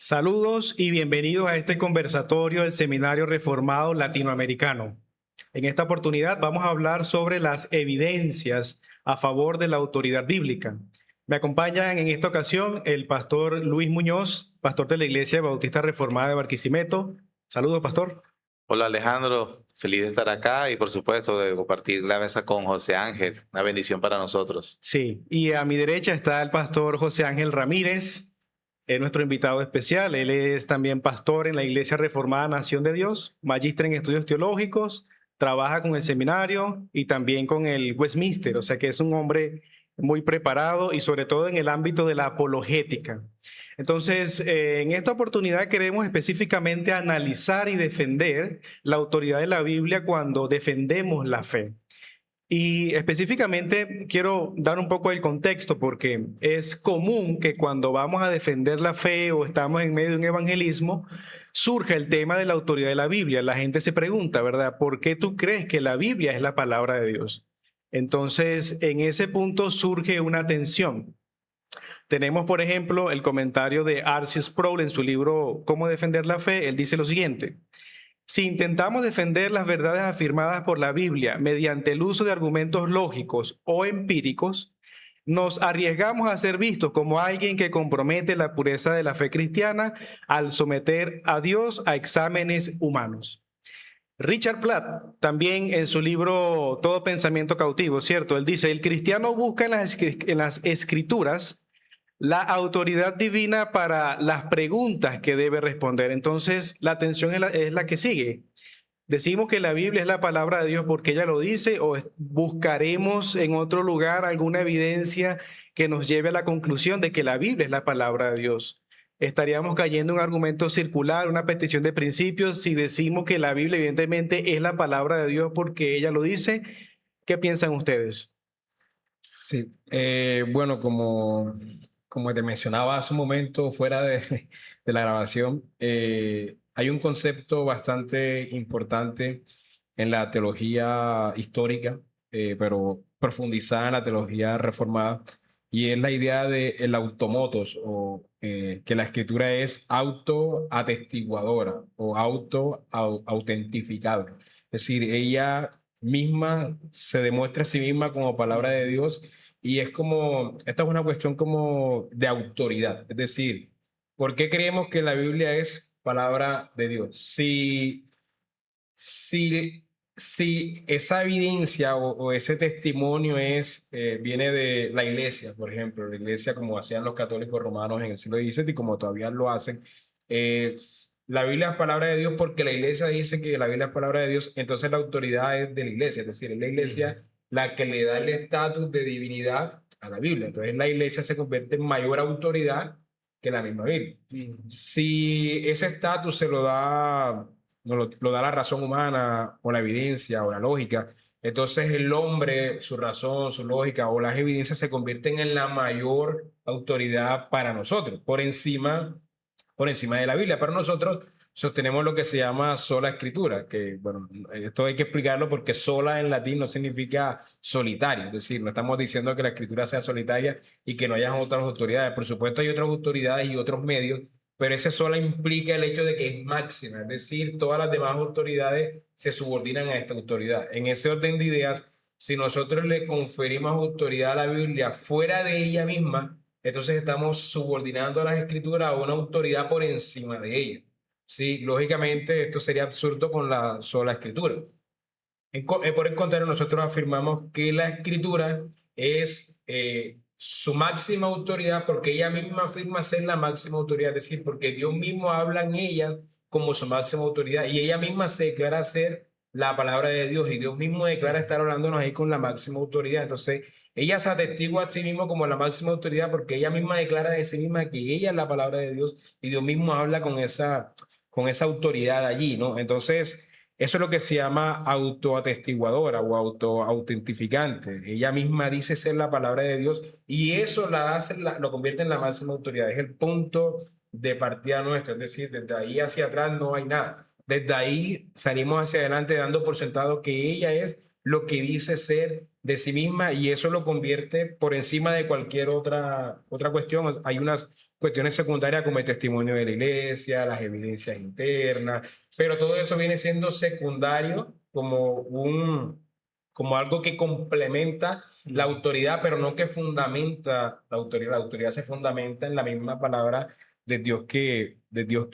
Saludos y bienvenidos a este conversatorio del Seminario Reformado Latinoamericano. En esta oportunidad vamos a hablar sobre las evidencias a favor de la autoridad bíblica. Me acompañan en esta ocasión el pastor Luis Muñoz, pastor de la Iglesia Bautista Reformada de Barquisimeto. Saludos, pastor. Hola Alejandro, feliz de estar acá y por supuesto de compartir la mesa con José Ángel, una bendición para nosotros. Sí, y a mi derecha está el pastor José Ángel Ramírez, es nuestro invitado especial. Él es también pastor en la Iglesia Reformada Nación de Dios, magíster en estudios teológicos, trabaja con el seminario y también con el Westminster, o sea que es un hombre muy preparado y sobre todo en el ámbito de la apologética. Entonces, en esta oportunidad queremos específicamente analizar y defender la autoridad de la Biblia cuando defendemos la fe. Y específicamente quiero dar un poco el contexto porque es común que cuando vamos a defender la fe o estamos en medio de un evangelismo, surge el tema de la autoridad de la Biblia. La gente se pregunta, ¿verdad? ¿Por qué tú crees que la Biblia es la palabra de Dios? Entonces, en ese punto surge una tensión. Tenemos, por ejemplo, el comentario de R.C. Sproul en su libro ¿Cómo defender la fe? Él dice lo siguiente: si intentamos defender las verdades afirmadas por la Biblia mediante el uso de argumentos lógicos o empíricos, nos arriesgamos a ser vistos como alguien que compromete la pureza de la fe cristiana al someter a Dios a exámenes humanos. Richard Platt, también en su libro Todo pensamiento cautivo, ¿cierto? Él dice, el cristiano busca en las escrituras la autoridad divina para las preguntas que debe responder. Entonces, la atención es la que sigue. ¿Decimos que la Biblia es la palabra de Dios porque ella lo dice o buscaremos en otro lugar alguna evidencia que nos lleve a la conclusión de que la Biblia es la palabra de Dios? Estaríamos cayendo en un argumento circular, una petición de principios, si decimos que la Biblia evidentemente es la palabra de Dios porque ella lo dice. ¿Qué piensan ustedes? Sí, bueno, como te mencionaba hace un momento fuera de la grabación, hay un concepto bastante importante en la teología histórica, pero profundizada en la teología reformada, y es la idea de el automotos, o que la escritura es autoatestiguadora o autentificable. Es decir, ella misma se demuestra a sí misma como palabra de Dios, y es como, esta es una cuestión como de autoridad. Es decir, ¿por qué creemos que la Biblia es palabra de Dios? Si, si esa evidencia o ese testimonio viene de la iglesia, por ejemplo, la iglesia como hacían los católicos romanos en el siglo XVII y como todavía lo hacen, la Biblia es palabra de Dios porque la iglesia dice que la Biblia es palabra de Dios, entonces la autoridad es de la iglesia, es decir, es la iglesia la que le da el estatus de divinidad a la Biblia. Entonces la iglesia se convierte en mayor autoridad que la misma Biblia. Si ese estatus se lo da, lo da la razón humana o la evidencia o la lógica, entonces el hombre, su razón, su lógica o las evidencias se convierten en la mayor autoridad para nosotros, por encima de la Biblia. Pero nosotros sostenemos lo que se llama sola escritura, que bueno, esto hay que explicarlo porque sola en latín no significa solitario, es decir, no estamos diciendo que la escritura sea solitaria y que no haya otras autoridades. Por supuesto hay otras autoridades y otros medios, pero ese sola implica el hecho de que es máxima, es decir, todas las demás autoridades se subordinan a esta autoridad. En ese orden de ideas, si nosotros le conferimos autoridad a la Biblia fuera de ella misma, entonces estamos subordinando a las escrituras a una autoridad por encima de ella. Sí, lógicamente esto sería absurdo con la sola escritura. Por el contrario, nosotros afirmamos que la escritura es su máxima autoridad porque ella misma afirma ser la máxima autoridad, es decir, porque Dios mismo habla en ella como su máxima autoridad y ella misma se declara ser la palabra de Dios y Dios mismo declara estar hablándonos ahí con la máxima autoridad. Entonces, ella se atestigua a sí misma como la máxima autoridad porque ella misma declara de sí misma que ella es la palabra de Dios y Dios mismo habla con esa autoridad allí, ¿no? Entonces, eso es lo que se llama autoatestiguadora o autoautentificante. Ella misma dice ser la palabra de Dios y eso lo convierte en la máxima autoridad. Es el punto de partida nuestro. Es decir, desde ahí hacia atrás no hay nada. Desde ahí salimos hacia adelante dando por sentado que ella es lo que dice ser de sí misma y eso lo convierte por encima de cualquier otra cuestión. Hay unas cuestiones secundarias como el testimonio de la iglesia, las evidencias internas, pero todo eso viene siendo secundario como algo que complementa la autoridad, pero no que fundamenta la autoridad. La autoridad se fundamenta en la misma palabra de Dios que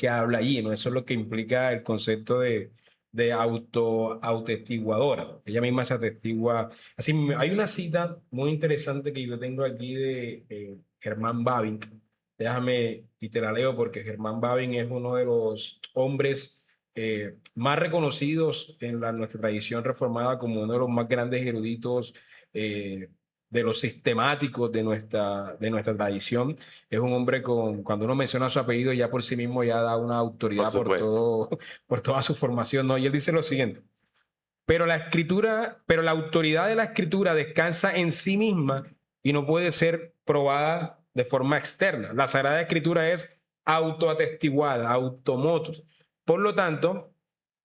habla allí, ¿no? Eso es lo que implica el concepto de autoatestiguadora. Ella misma se atestigua. Así, hay una cita muy interesante que yo tengo aquí de Germán Bavinck. Déjame y te la leo porque Germán Bavinck es uno de los hombres más reconocidos en nuestra tradición reformada como uno de los más grandes eruditos de los sistemáticos de nuestra tradición. Es un hombre cuando uno menciona su apellido ya por sí mismo ya da una autoridad por toda su formación, ¿no? Y él dice lo siguiente: pero la autoridad de la escritura descansa en sí misma y no puede ser probada de forma externa. La Sagrada Escritura es autoatestiguada, automotus. Por lo tanto,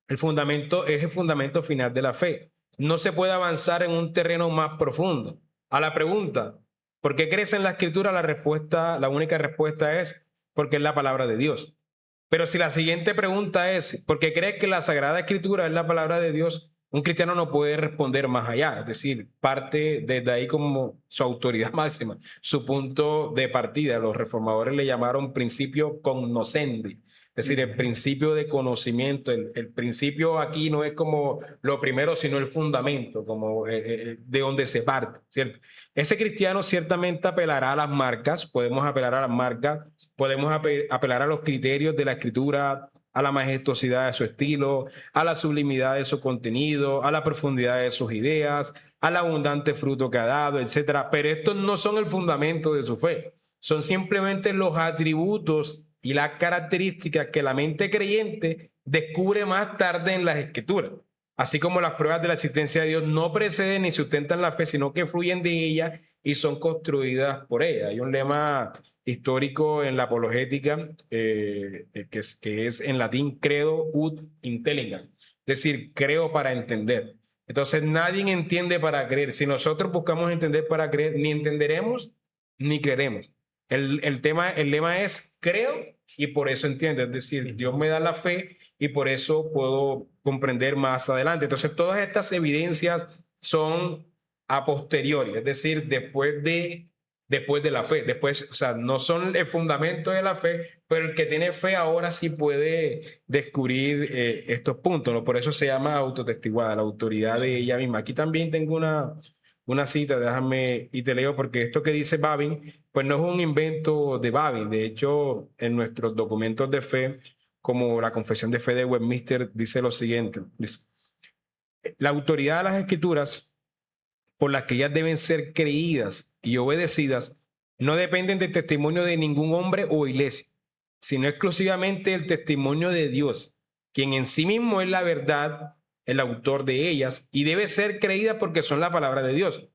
el fundamento es el fundamento final de la fe. No se puede avanzar en un terreno más profundo. A la pregunta, ¿por qué crees en la Escritura? La única respuesta es porque es la palabra de Dios. Pero si la siguiente pregunta es, ¿por qué crees que la Sagrada Escritura es la palabra de Dios? Un cristiano no puede responder más allá, es decir, parte desde ahí como su autoridad máxima, su punto de partida. Los reformadores le llamaron principio cognoscendi, es decir, el principio de conocimiento. El principio aquí no es como lo primero, sino el fundamento, como de donde se parte, ¿cierto? Ese cristiano ciertamente apelará a las marcas, podemos apelar a las marcas, podemos apelar a los criterios de la Escritura, a la majestuosidad de su estilo, a la sublimidad de su contenido, a la profundidad de sus ideas, al abundante fruto que ha dado, etcétera. Pero estos no son el fundamento de su fe, son simplemente los atributos y las características que la mente creyente descubre más tarde en las Escrituras. Así como las pruebas de la existencia de Dios no preceden ni sustentan la fe, sino que fluyen de ella y son construidas por ella. Hay un lema histórico en la apologética que es en latín credo ut intelligans, es decir, creo para entender. Entonces nadie entiende para creer. Si nosotros buscamos entender para creer, ni entenderemos ni creeremos. El lema es creo y por eso entiendo. Es decir, Dios me da la fe y por eso puedo comprender más adelante. Entonces todas estas evidencias son a posteriori, es decir, después de la fe. Después, o sea, no son el fundamento de la fe, pero el que tiene fe ahora sí puede descubrir estos puntos, ¿no? Por eso se llama autotestiguada, la autoridad de ella misma. Aquí también tengo una cita, déjame y te leo, porque esto que dice Bavinck, pues no es un invento de Bavinck. De hecho, en nuestros documentos de fe, como la Confesión de Fe de Westminster, dice lo siguiente: dice, la autoridad de las Escrituras, por las que ellas deben ser creídas y obedecidas, no dependen del testimonio de ningún hombre o iglesia, sino exclusivamente del testimonio de Dios, quien en sí mismo es la verdad, el autor de ellas, y debe ser creída porque son la palabra de Dios.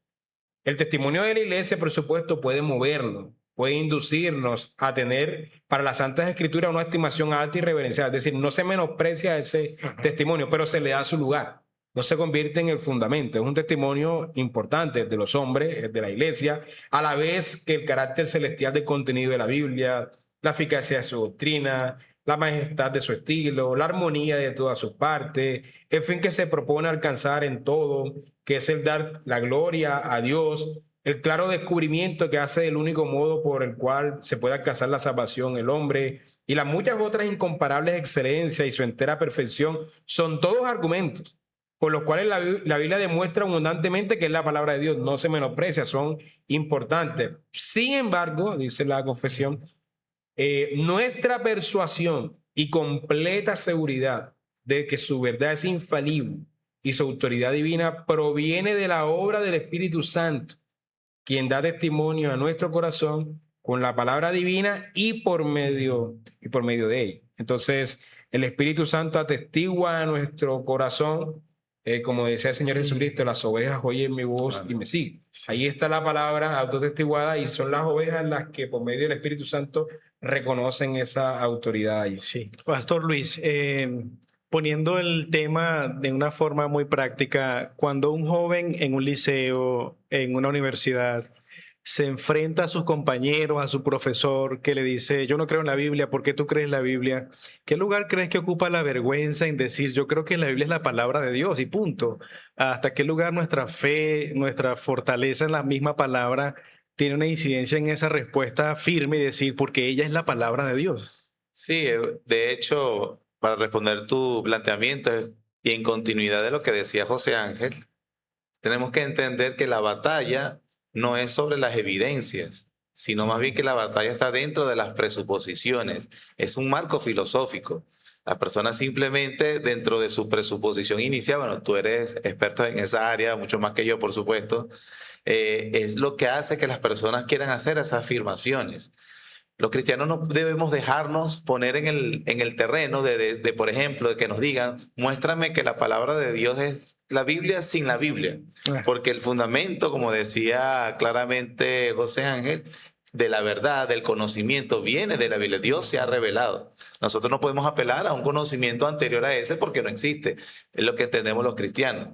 El testimonio de la iglesia, por supuesto, puede movernos, puede inducirnos a tener para las Santas Escrituras una estimación alta y reverencial. Es decir, no se menosprecia ese testimonio, pero se le da su lugar. No se convierte en el fundamento. Es un testimonio importante de los hombres, de la iglesia, a la vez que el carácter celestial del contenido de la Biblia, la eficacia de su doctrina, la majestad de su estilo, la armonía de todas sus partes, el fin que se propone alcanzar en todo, que es el dar la gloria a Dios, el claro descubrimiento que hace el único modo por el cual se puede alcanzar la salvación el hombre, y las muchas otras incomparables excelencias y su entera perfección, son todos argumentos por los cuales la Biblia demuestra abundantemente que es la palabra de Dios. No se menosprecia, son importantes. Sin embargo, dice la confesión, nuestra persuasión y completa seguridad de que su verdad es infalible y su autoridad divina proviene de la obra del Espíritu Santo, quien da testimonio a nuestro corazón con la palabra divina y por medio de ella. Entonces, el Espíritu Santo atestigua a nuestro corazón, como decía el Señor Jesucristo, las ovejas oyen mi voz y me siguen. Ahí está la palabra autotestiguada y son las ovejas las que por medio del Espíritu Santo reconocen esa autoridad ahí. Sí, Pastor Luis, poniendo el tema de una forma muy práctica, cuando un joven en un liceo, en una universidad, se enfrenta a sus compañeros, a su profesor, que le dice, yo no creo en la Biblia, ¿por qué tú crees en la Biblia? ¿Qué lugar crees que ocupa la vergüenza en decir, yo creo que la Biblia es la palabra de Dios y punto? ¿Hasta qué lugar nuestra fe, nuestra fortaleza en la misma palabra tiene una incidencia en esa respuesta firme y decir, porque ella es la palabra de Dios? Sí, de hecho, para responder tu planteamiento y en continuidad de lo que decía José Ángel, tenemos que entender que la batalla no es sobre las evidencias, sino más bien que la batalla está dentro de las presuposiciones. Es un marco filosófico. Las personas simplemente dentro de su presuposición inicial, bueno, tú eres experto en esa área, mucho más que yo, por supuesto, es lo que hace que las personas quieran hacer esas afirmaciones. Los cristianos no debemos dejarnos poner en el terreno por ejemplo, de que nos digan, muéstrame que la palabra de Dios es la Biblia sin la Biblia. Porque el fundamento, como decía claramente José Ángel, de la verdad, del conocimiento, viene de la Biblia. Dios se ha revelado. Nosotros no podemos apelar a un conocimiento anterior a ese porque no existe. Es lo que entendemos los cristianos.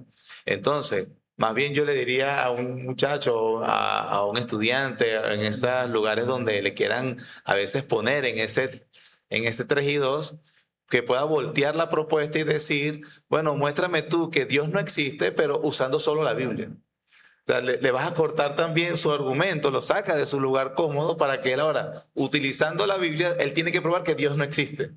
Entonces, más bien yo le diría a un muchacho, a un estudiante, en esos lugares donde le quieran a veces poner en ese 3 y 2, que pueda voltear la propuesta y decir, bueno, muéstrame tú que Dios no existe, pero usando solo la Biblia. O sea, le vas a cortar también su argumento, lo saca de su lugar cómodo para que él ahora, utilizando la Biblia, él tiene que probar que Dios no existe.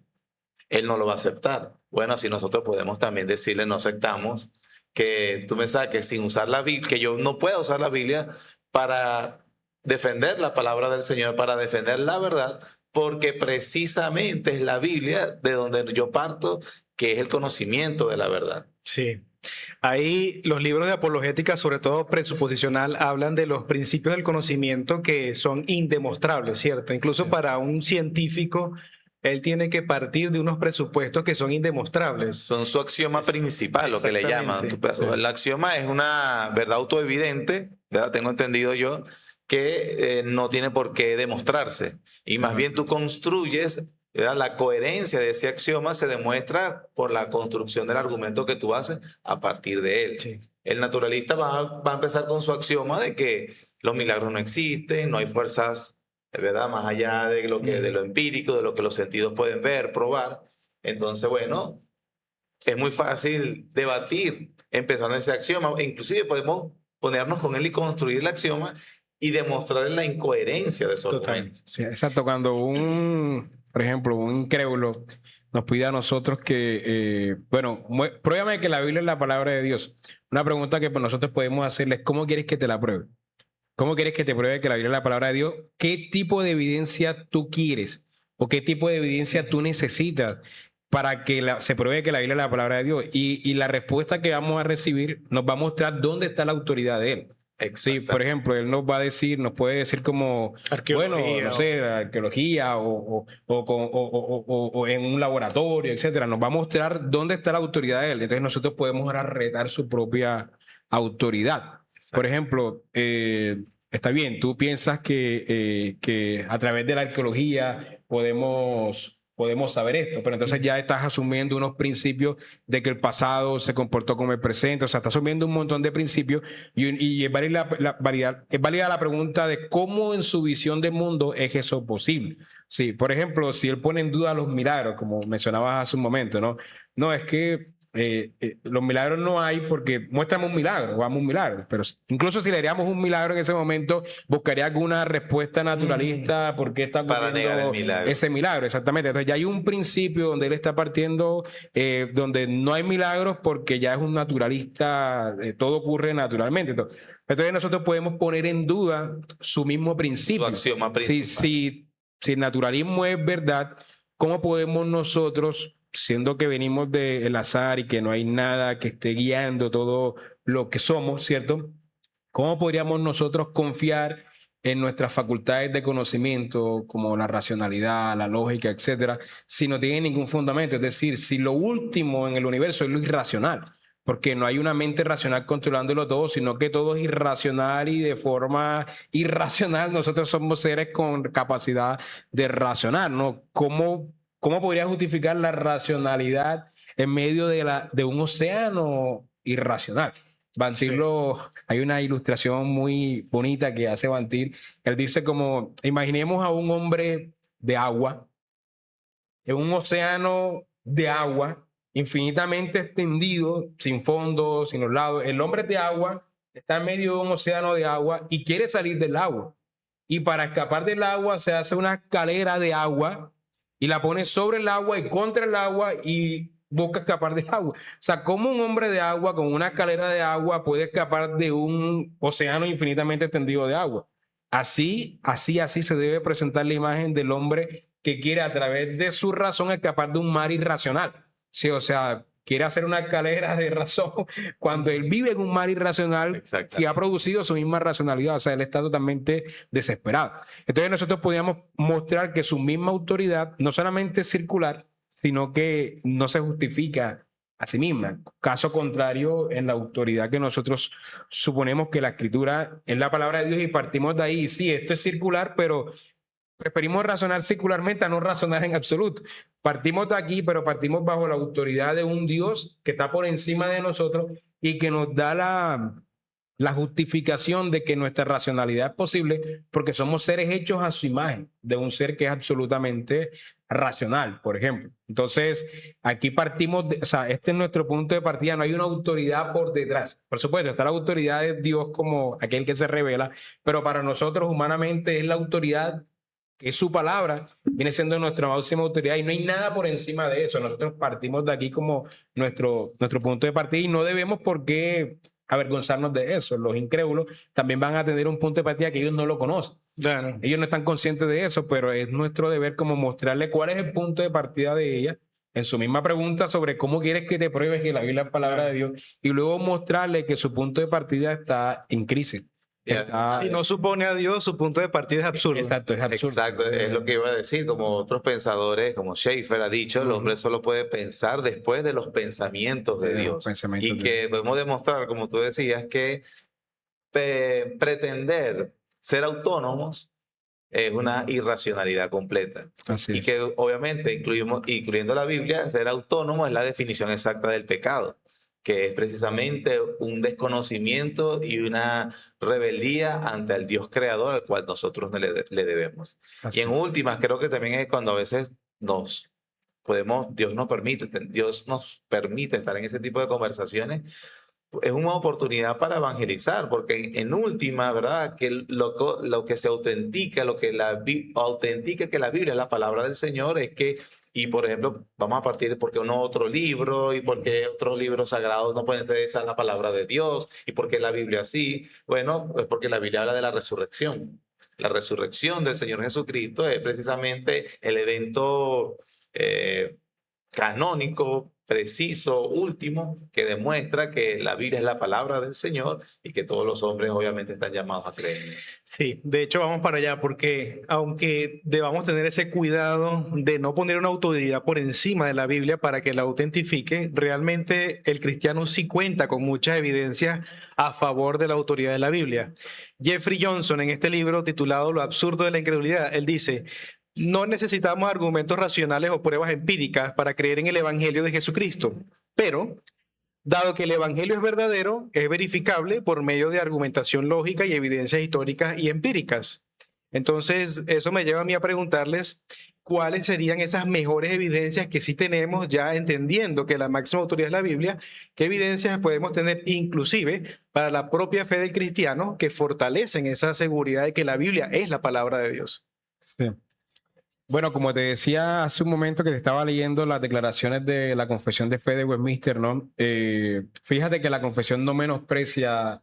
Él no lo va a aceptar. Bueno, así nosotros podemos también decirle, no aceptamos que tú me saques sin usar la Biblia, que yo no pueda usar la Biblia para defender la palabra del Señor, para defender la verdad, porque precisamente es la Biblia de donde yo parto, que es el conocimiento de la verdad. Sí. Ahí los libros de apologética, sobre todo presuposicional, hablan de los principios del conocimiento que son indemostrables, ¿cierto? Incluso para un científico, él tiene que partir de unos presupuestos que son indemostrables. Son su axioma principal, lo que le llaman. El axioma es una verdad autoevidente, ¿verdad? Tengo entendido yo, que no tiene por qué demostrarse. Y más bien tú construyes, ¿verdad? La coherencia de ese axioma se demuestra por la construcción del argumento que tú haces a partir de él. Sí. El naturalista va a empezar con su axioma de que los milagros no existen, no hay fuerzas, ¿verdad? Más allá de de lo empírico, de lo que los sentidos pueden ver, probar. Entonces, bueno, es muy fácil debatir empezando ese axioma. Inclusive podemos ponernos con él y construir el axioma y demostrar la incoherencia de su argumento. Sí, exacto. Cuando por ejemplo, un incrédulo nos pide a nosotros que, bueno, pruébame que la Biblia es la palabra de Dios. Una pregunta que pues, nosotros podemos hacerle es, ¿cómo quieres que te la pruebe? ¿Cómo quieres que te pruebe que la Biblia es la palabra de Dios? ¿Qué tipo de evidencia tú quieres? ¿O qué tipo de evidencia tú necesitas para que se pruebe que la Biblia es la palabra de Dios? Y la respuesta que vamos a recibir nos va a mostrar dónde está la autoridad de él. Sí, por ejemplo, él nos va a decir, nos puede decir como, bueno, no sé, arqueología o en un laboratorio, etcétera. Nos va a mostrar dónde está la autoridad de él. Entonces nosotros podemos ahora retar su propia autoridad. Por ejemplo, está bien, tú piensas que a través de la arqueología podemos saber esto, pero entonces ya estás asumiendo unos principios de que el pasado se comportó como el presente, o sea, estás asumiendo un montón de principios y es válida la pregunta de cómo en su visión del mundo es eso posible. Sí, por ejemplo, si él pone en duda los milagros, como mencionabas hace un momento, ¿no? No, es que los milagros no hay porque muéstrame un milagro, vamos a un milagro, pero incluso si le haríamos un milagro en ese momento, buscaría alguna respuesta naturalista por qué está ocurriendo ese milagro, exactamente. Entonces ya hay un principio donde él está partiendo, donde no hay milagros porque ya es un naturalista, todo ocurre naturalmente. Entonces nosotros podemos poner en duda su mismo principio. Su axioma principal. Si el naturalismo es verdad, ¿cómo podemos nosotros, siendo que venimos del azar y que no hay nada que esté guiando todo lo que somos, ¿cierto? ¿Cómo podríamos nosotros confiar en nuestras facultades de conocimiento, como la racionalidad, la lógica, etcétera, si no tienen ningún fundamento? Es decir, si lo último en el universo es lo irracional, porque no hay una mente racional controlándolo todo, sino que todo es irracional y de forma irracional nosotros somos seres con capacidad de razonar, ¿no? ¿Cómo podría justificar la racionalidad en medio de un océano irracional? Van Til hay una ilustración muy bonita que hace Van Til. Él dice como, imaginemos a un hombre de agua, en un océano de agua, infinitamente extendido, sin fondo, sin los lados. El hombre de agua está en medio de un océano de agua y quiere salir del agua. Y para escapar del agua se hace una escalera de agua y la pone sobre el agua y contra el agua y busca escapar del agua. O sea, ¿cómo un hombre de agua con una escalera de agua puede escapar de un océano infinitamente extendido de agua? Así se debe presentar la imagen del hombre que quiere a través de su razón escapar de un mar irracional. Sí, o sea, quiere hacer una escalera de razón cuando él vive en un mar irracional que ha producido su misma racionalidad. O sea, él está totalmente desesperado. Entonces nosotros podíamos mostrar que su misma autoridad no solamente es circular, sino que no se justifica a sí misma. Caso contrario, en la autoridad que nosotros suponemos que la escritura es la palabra de Dios y partimos de ahí. Sí, esto es circular, pero preferimos razonar circularmente a no razonar en absoluto. Partimos de aquí, pero partimos bajo la autoridad de un Dios que está por encima de nosotros y que nos da la justificación de que nuestra racionalidad es posible porque somos seres hechos a su imagen, de un ser que es absolutamente racional, por ejemplo. Entonces, aquí partimos, o sea, este es nuestro punto de partida, no hay una autoridad por detrás. Por supuesto, está la autoridad de Dios como aquel que se revela, pero para nosotros humanamente es la autoridad que es su palabra, viene siendo nuestra máxima autoridad y no hay nada por encima de eso. Nosotros partimos de aquí como nuestro punto de partida y no debemos por qué avergonzarnos de eso. Los incrédulos también van a tener un punto de partida que ellos no lo conocen. Claro. Ellos no están conscientes de eso, pero es nuestro deber como mostrarle cuál es el punto de partida de ella en su misma pregunta sobre cómo quieres que te pruebes que la Biblia es palabra de Dios y luego mostrarle que su punto de partida está en crisis. Si no supone a Dios, su punto de partida es absurdo. Exacto, es absurdo. Exacto, es lo que iba a decir. Como otros pensadores, como Schaeffer ha dicho, el hombre solo puede pensar después de los pensamientos de Dios. Y que podemos demostrar, como tú decías, que pretender ser autónomos es una irracionalidad completa. Así y es. que obviamente, incluyendo la Biblia, ser autónomo es la definición exacta del pecado, que es precisamente un desconocimiento y una rebeldía ante el Dios creador al cual nosotros le debemos. Así Y en es. últimas, creo que también es cuando a veces Dios nos permite estar en ese tipo de conversaciones. Es una oportunidad para evangelizar, porque en última, ¿verdad? Que lo que se autentica, lo que autentica que la Biblia es la palabra del Señor, es que, y por ejemplo, vamos a partir de por qué no otro libro, y por qué otros libros sagrados no pueden ser esa la palabra de Dios, y por qué la Biblia así. Bueno, es porque la Biblia habla de la resurrección. La resurrección del Señor Jesucristo es precisamente el evento canónico, preciso, último, que demuestra que la Biblia es la palabra del Señor y que todos los hombres obviamente están llamados a creer. Sí, de hecho vamos para allá porque aunque debamos tener ese cuidado de no poner una autoridad por encima de la Biblia para que la autentifique, realmente el cristiano sí cuenta con muchas evidencias a favor de la autoridad de la Biblia. Jeffrey Johnson, en este libro titulado Lo absurdo de la incredulidad, él dice: no necesitamos argumentos racionales o pruebas empíricas para creer en el Evangelio de Jesucristo, pero dado que el Evangelio es verdadero, es verificable por medio de argumentación lógica y evidencias históricas y empíricas. Entonces, eso me lleva a mí a preguntarles cuáles serían esas mejores evidencias que sí tenemos, ya entendiendo que la máxima autoridad es la Biblia, qué evidencias podemos tener inclusive para la propia fe del cristiano que fortalecen esa seguridad de que la Biblia es la palabra de Dios. Sí. Bueno, como te decía hace un momento que te estaba leyendo las declaraciones de la Confesión de Fe de Westminster, ¿no? Fíjate que la confesión no menosprecia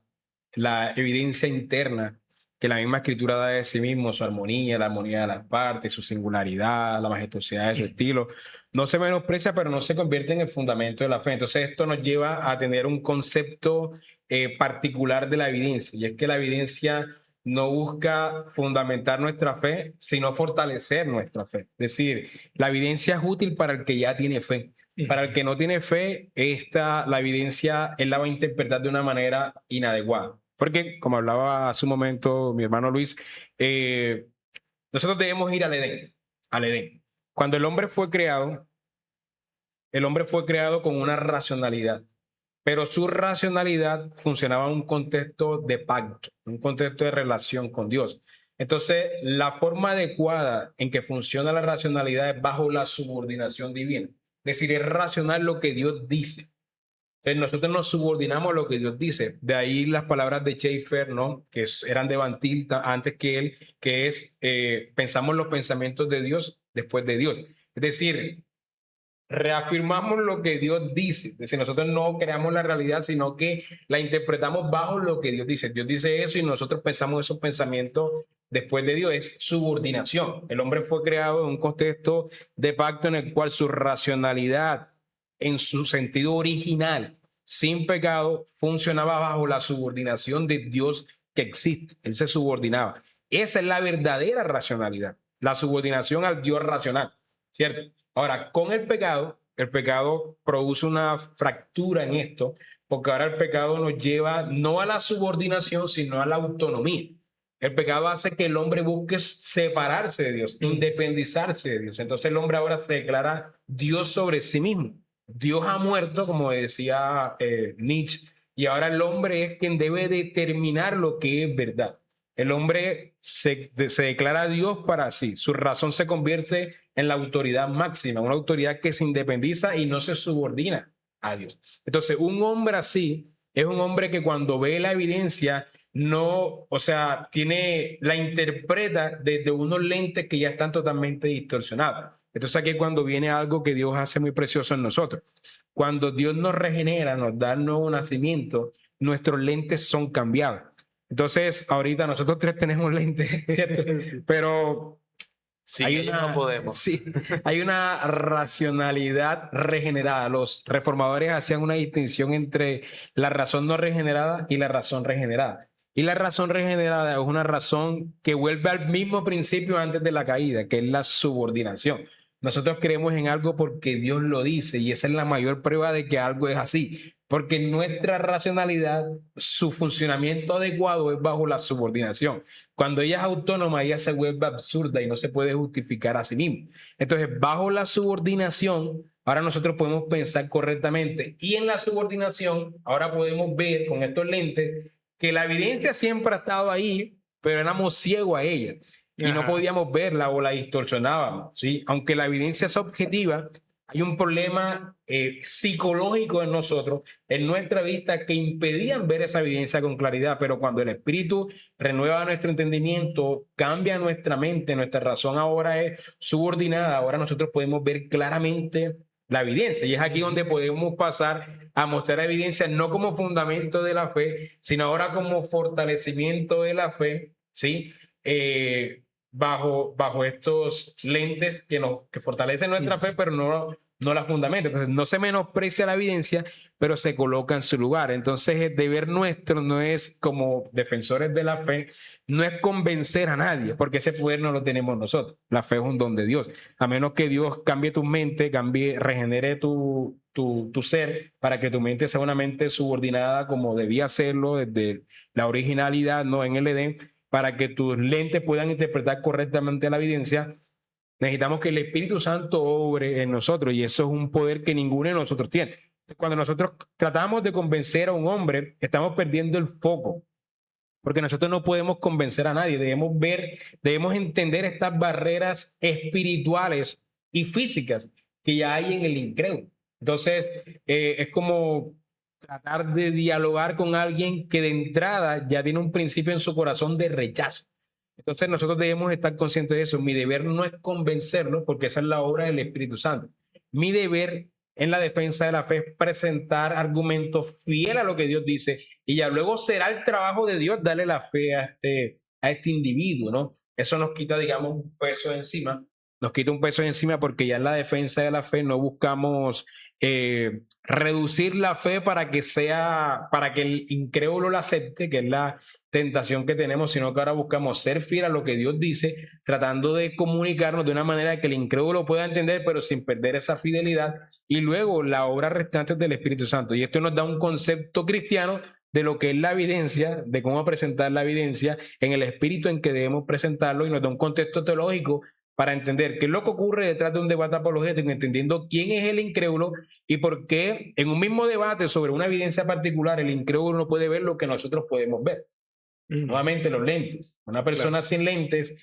la evidencia interna que la misma escritura da de sí mismo, su armonía, la armonía de las partes, su singularidad, la majestuosidad de su estilo. No se menosprecia, pero no se convierte en el fundamento de la fe. Entonces esto nos lleva a tener un concepto particular de la evidencia, y es que la evidencia no busca fundamentar nuestra fe, sino fortalecer nuestra fe. Es decir, la evidencia es útil para el que ya tiene fe. Para el que no tiene fe, la evidencia él la va a interpretar de una manera inadecuada. Porque, como hablaba hace un momento mi hermano Luis, nosotros debemos ir al Edén. Cuando el hombre fue creado con una racionalidad. pero su racionalidad funcionaba en un contexto de pacto, un contexto de relación con Dios. Entonces, la forma adecuada en que funciona la racionalidad es bajo la subordinación divina. Es decir, es racional lo que Dios dice. Entonces, nosotros nos subordinamos a lo que Dios dice. De ahí las palabras de Schaeffer, ¿no? Eran de Van Til antes que él, que es, pensamos los pensamientos de Dios después de Dios. Es decir, reafirmamos lo que Dios dice. Es decir, nosotros no creamos la realidad, sino que la interpretamos bajo lo que Dios dice. Dios dice eso y nosotros pensamos esos pensamientos después de Dios. Es subordinación. El hombre fue creado en un contexto de pacto en el cual su racionalidad, en su sentido original, sin pecado, funcionaba bajo la subordinación de Dios que existe. Él se subordinaba. Esa es la verdadera racionalidad, la subordinación al Dios racional, ¿cierto? Ahora, con el pecado produce una fractura en esto, porque ahora el pecado nos lleva no a la subordinación, sino a la autonomía. El pecado hace que el hombre busque separarse de Dios, independizarse de Dios. Entonces el hombre ahora se declara Dios sobre sí mismo. Dios ha muerto, como decía Nietzsche, y ahora el hombre es quien debe determinar lo que es verdad. El hombre se declara Dios para sí. Su razón se convierte en la autoridad máxima, una autoridad que se independiza y no se subordina a Dios. Entonces, un hombre así es un hombre que cuando ve la evidencia no, o sea, la interpreta desde unos lentes que ya están totalmente distorsionados. Entonces aquí es cuando viene algo que Dios hace muy precioso en nosotros. Cuando Dios nos regenera, nos da el nuevo nacimiento, nuestros lentes son cambiados. Entonces, ahorita nosotros tres tenemos lentes, ¿cierto? Pero no podemos. Sí, hay una racionalidad regenerada. Los reformadores hacían una distinción entre la razón no regenerada y la razón regenerada. Y la razón regenerada es una razón que vuelve al mismo principio antes de la caída, que es la subordinación. Nosotros creemos en algo porque Dios lo dice y esa es la mayor prueba de que algo es así. Porque nuestra racionalidad, su funcionamiento adecuado es bajo la subordinación. Cuando ella es autónoma, ella se vuelve absurda y no se puede justificar a sí misma. Entonces, bajo la subordinación, ahora nosotros podemos pensar correctamente. Y en la subordinación, ahora podemos ver con estos lentes que la evidencia siempre ha estado ahí, pero éramos ciegos a ella y no podíamos verla o la distorsionábamos, ¿sí? Aunque la evidencia es objetiva, hay un problema psicológico en nosotros, en nuestra vista, que impedían ver esa evidencia con claridad, pero cuando el Espíritu renueva nuestro entendimiento, cambia nuestra mente, nuestra razón ahora es subordinada, ahora nosotros podemos ver claramente la evidencia, y es aquí donde podemos pasar a mostrar evidencia no como fundamento de la fe, sino ahora como fortalecimiento de la fe, ¿sí? Bajo estos lentes que fortalecen nuestra fe, pero no la fundamentan. Entonces, no se menosprecia la evidencia, pero se coloca en su lugar. Entonces, el deber nuestro no es, como defensores de la fe, no es convencer a nadie, porque ese poder no lo tenemos nosotros. La fe es un don de Dios. A menos que Dios cambie tu mente, regenere tu ser, para que tu mente sea una mente subordinada como debía serlo desde la originalidad, no en el Edén, para que tus lentes puedan interpretar correctamente la evidencia, necesitamos que el Espíritu Santo obre en nosotros, y eso es un poder que ninguno de nosotros tiene. Cuando nosotros tratamos de convencer a un hombre, estamos perdiendo el foco, porque nosotros no podemos convencer a nadie. Debemos entender estas barreras espirituales y físicas que ya hay en el incrédulo. Entonces, es como tratar de dialogar con alguien que de entrada ya tiene un principio en su corazón de rechazo. Entonces nosotros debemos estar conscientes de eso. Mi deber no es convencerlo, porque esa es la obra del Espíritu Santo. Mi deber en la defensa de la fe es presentar argumentos fieles a lo que Dios dice, y ya luego será el trabajo de Dios darle la fe a este individuo, ¿no? Eso nos quita, digamos, un peso de encima. Nos quita un peso de encima, porque ya en la defensa de la fe no buscamos reducir la fe para que el incrédulo la acepte, que es la tentación que tenemos, sino que ahora buscamos ser fiel a lo que Dios dice, tratando de comunicarnos de una manera que el incrédulo pueda entender, pero sin perder esa fidelidad, y luego la obra restante del Espíritu Santo. Y esto nos da un concepto cristiano de lo que es la evidencia, de cómo presentar la evidencia en el espíritu en que debemos presentarlo, y nos da un contexto teológico para entender qué es lo que ocurre detrás de un debate apologético, entendiendo quién es el incrédulo y por qué en un mismo debate sobre una evidencia particular el incrédulo no puede ver lo que nosotros podemos ver. Nuevamente los lentes. Una persona sin lentes,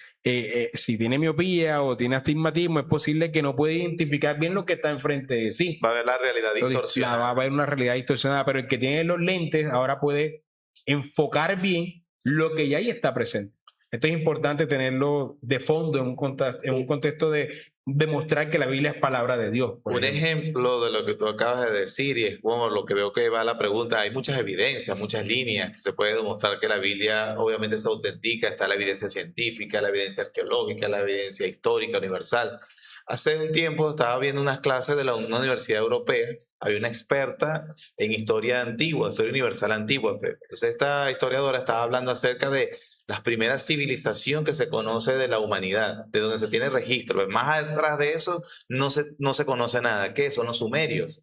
si tiene miopía o tiene astigmatismo, es posible que no pueda identificar bien lo que está enfrente de sí. Va a ver la realidad distorsionada. Va a haber una realidad distorsionada, pero el que tiene los lentes ahora puede enfocar bien lo que ya ahí está presente. Esto es importante tenerlo de fondo en un contexto de demostrar que la Biblia es palabra de Dios. Un ejemplo de lo que tú acabas de decir, y es como lo que veo que va a la pregunta, hay muchas evidencias, muchas líneas que se puede demostrar que la Biblia obviamente es auténtica. Está la evidencia científica, la evidencia arqueológica, la evidencia histórica universal. Hace un tiempo estaba viendo unas clases de una universidad europea, había una experta en historia antigua, historia universal antigua. Entonces esta historiadora estaba hablando acerca de las primeras civilizaciones que se conoce de la humanidad, de donde se tiene registro. Más atrás de eso no se conoce nada. ¿Qué son los sumerios?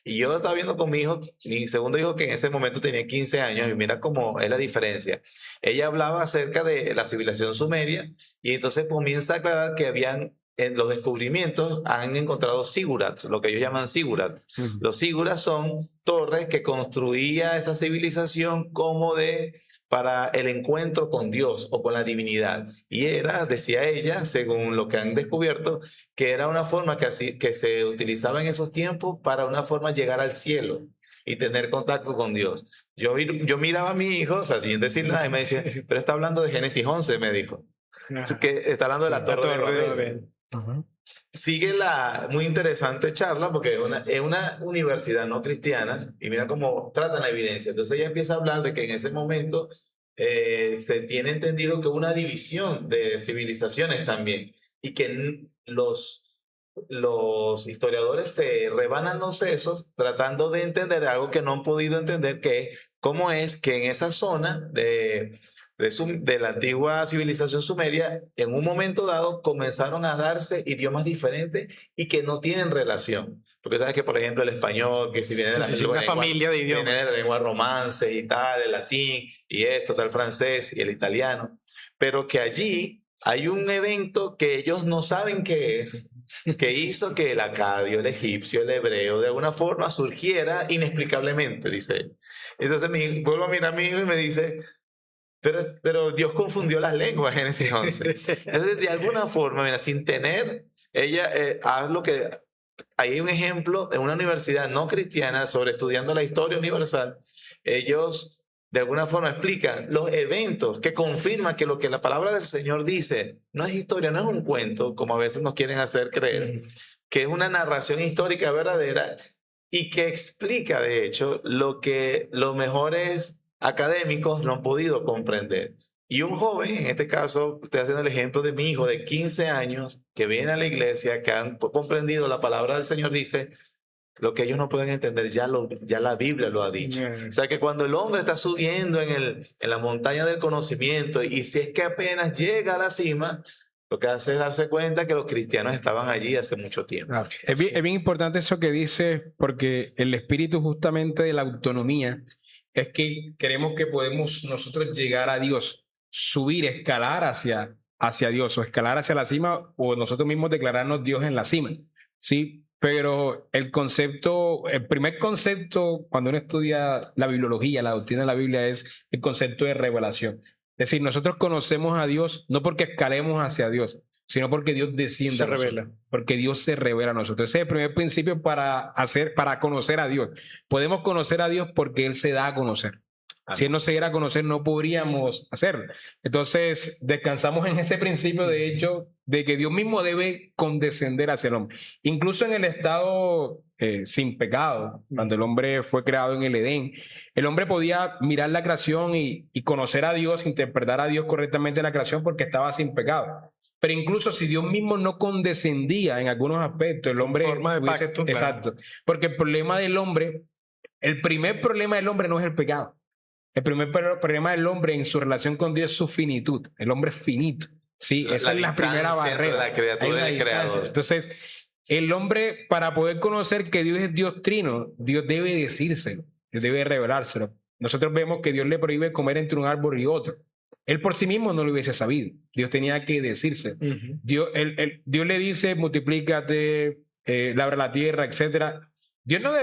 Y yo lo estaba viendo con mi segundo hijo, que en ese momento tenía 15 años, y mira cómo es la diferencia. Ella hablaba acerca de la civilización sumeria y entonces comienza a aclarar que en los descubrimientos han encontrado zigurats, lo que ellos llaman zigurats. Los zigurats son torres que construía esa civilización para el encuentro con Dios o con la divinidad. Y decía ella, según lo que han descubierto, que era una forma que se utilizaba en esos tiempos para una forma de llegar al cielo y tener contacto con Dios. Yo miraba a mi hijo, o sea, sin decir nada, y me decía, pero está hablando de Génesis 11, me dijo. Que está hablando de la Torre de Babel. Sigue la muy interesante charla porque es una universidad no cristiana y mira cómo tratan la evidencia. Entonces ella empieza a hablar de que en ese momento se tiene entendido que hubo una división de civilizaciones también y que los historiadores se rebanan los sesos tratando de entender algo que no han podido entender, que es cómo es que en esa zona de la antigua civilización sumeria, en un momento dado comenzaron a darse idiomas diferentes y que no tienen relación. Porque sabes que, por ejemplo, el español, que si viene de una familia de idiomas, viene de la lengua romance y tal, el latín y esto, tal, el francés y el italiano, pero que allí hay un evento que ellos no saben qué es, que hizo que el acadio, el egipcio, el hebreo, de alguna forma surgiera inexplicablemente, dice él. Entonces vuelvo a mirar a mi hijo y me dice, pero Dios confundió las lenguas, Génesis 11. Entonces, de alguna forma, mira, sin tener, ella haz lo que... Hay un ejemplo en una universidad no cristiana sobre estudiando la historia universal. Ellos, de alguna forma, explican los eventos que confirman que lo que la palabra del Señor dice no es historia, no es un cuento, como a veces nos quieren hacer creer, que es una narración histórica verdadera y que explica, de hecho, lo que los mejores académicos no han podido comprender. Y un joven, en este caso, estoy haciendo el ejemplo de mi hijo de 15 años, que viene a la iglesia, que han comprendido la palabra del Señor, dice, lo que ellos no pueden entender, ya la Biblia lo ha dicho. O sea que cuando el hombre está subiendo en la montaña del conocimiento, y si es que apenas llega a la cima, lo que hace es darse cuenta que los cristianos estaban allí hace mucho tiempo. Claro. Es bien importante eso que dice, porque el espíritu justamente de la autonomía es que queremos que podemos nosotros llegar a Dios, subir, escalar hacia Dios, o escalar hacia la cima, o nosotros mismos declararnos Dios en la cima, ¿sí? Pero el primer concepto cuando uno estudia la bibliología, la doctrina de la Biblia, es el concepto de revelación. Es decir, nosotros conocemos a Dios no porque escalemos hacia Dios, sino porque Dios desciende se a nosotros, revela. porque Dios se revela a nosotros. Ese es el primer principio para conocer a Dios. Podemos conocer a Dios porque Él se da a conocer. Si Él no se diera a conocer, no podríamos hacerlo. Entonces, descansamos en ese principio, de hecho, de que Dios mismo debe condescender hacia el hombre. Incluso en el estado sin pecado, cuando el hombre fue creado en el Edén, el hombre podía mirar la creación y conocer a Dios, interpretar a Dios correctamente en la creación porque estaba sin pecado. Pero incluso si Dios mismo no condescendía en algunos aspectos, el hombre... Forma de pacto, claro. Exacto. Porque el primer problema del hombre no es el pecado. El primer problema del hombre en su relación con Dios es su finitud. El hombre es finito. Sí, esa es la primera barrera. La criatura y el creador. Entonces, el hombre, para poder conocer que Dios es Dios trino, Dios debe decírselo, Dios debe revelárselo. Nosotros vemos que Dios le prohíbe comer entre un árbol y otro. Él por sí mismo no lo hubiese sabido. Dios tenía que decirse. Ujú. Dios le dice, multiplícate, labra la tierra, etcétera. Dios no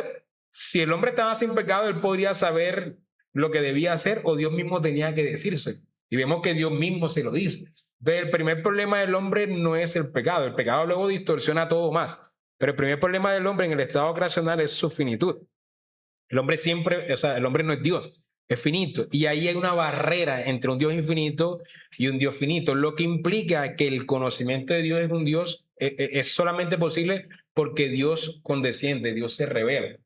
si el hombre estaba sin pecado, él podría saber lo que debía hacer o Dios mismo tenía que decirse. Y vemos que Dios mismo se lo dice. Entonces, el primer problema del hombre no es el pecado. El pecado luego distorsiona todo más. Pero el primer problema del hombre en el estado creacional es su finitud. El hombre siempre, o sea, el hombre no es Dios, es finito. Y ahí hay una barrera entre un Dios infinito y un Dios finito, lo que implica que el conocimiento de Dios es un Dios, es solamente posible porque Dios condesciende, Dios se revela.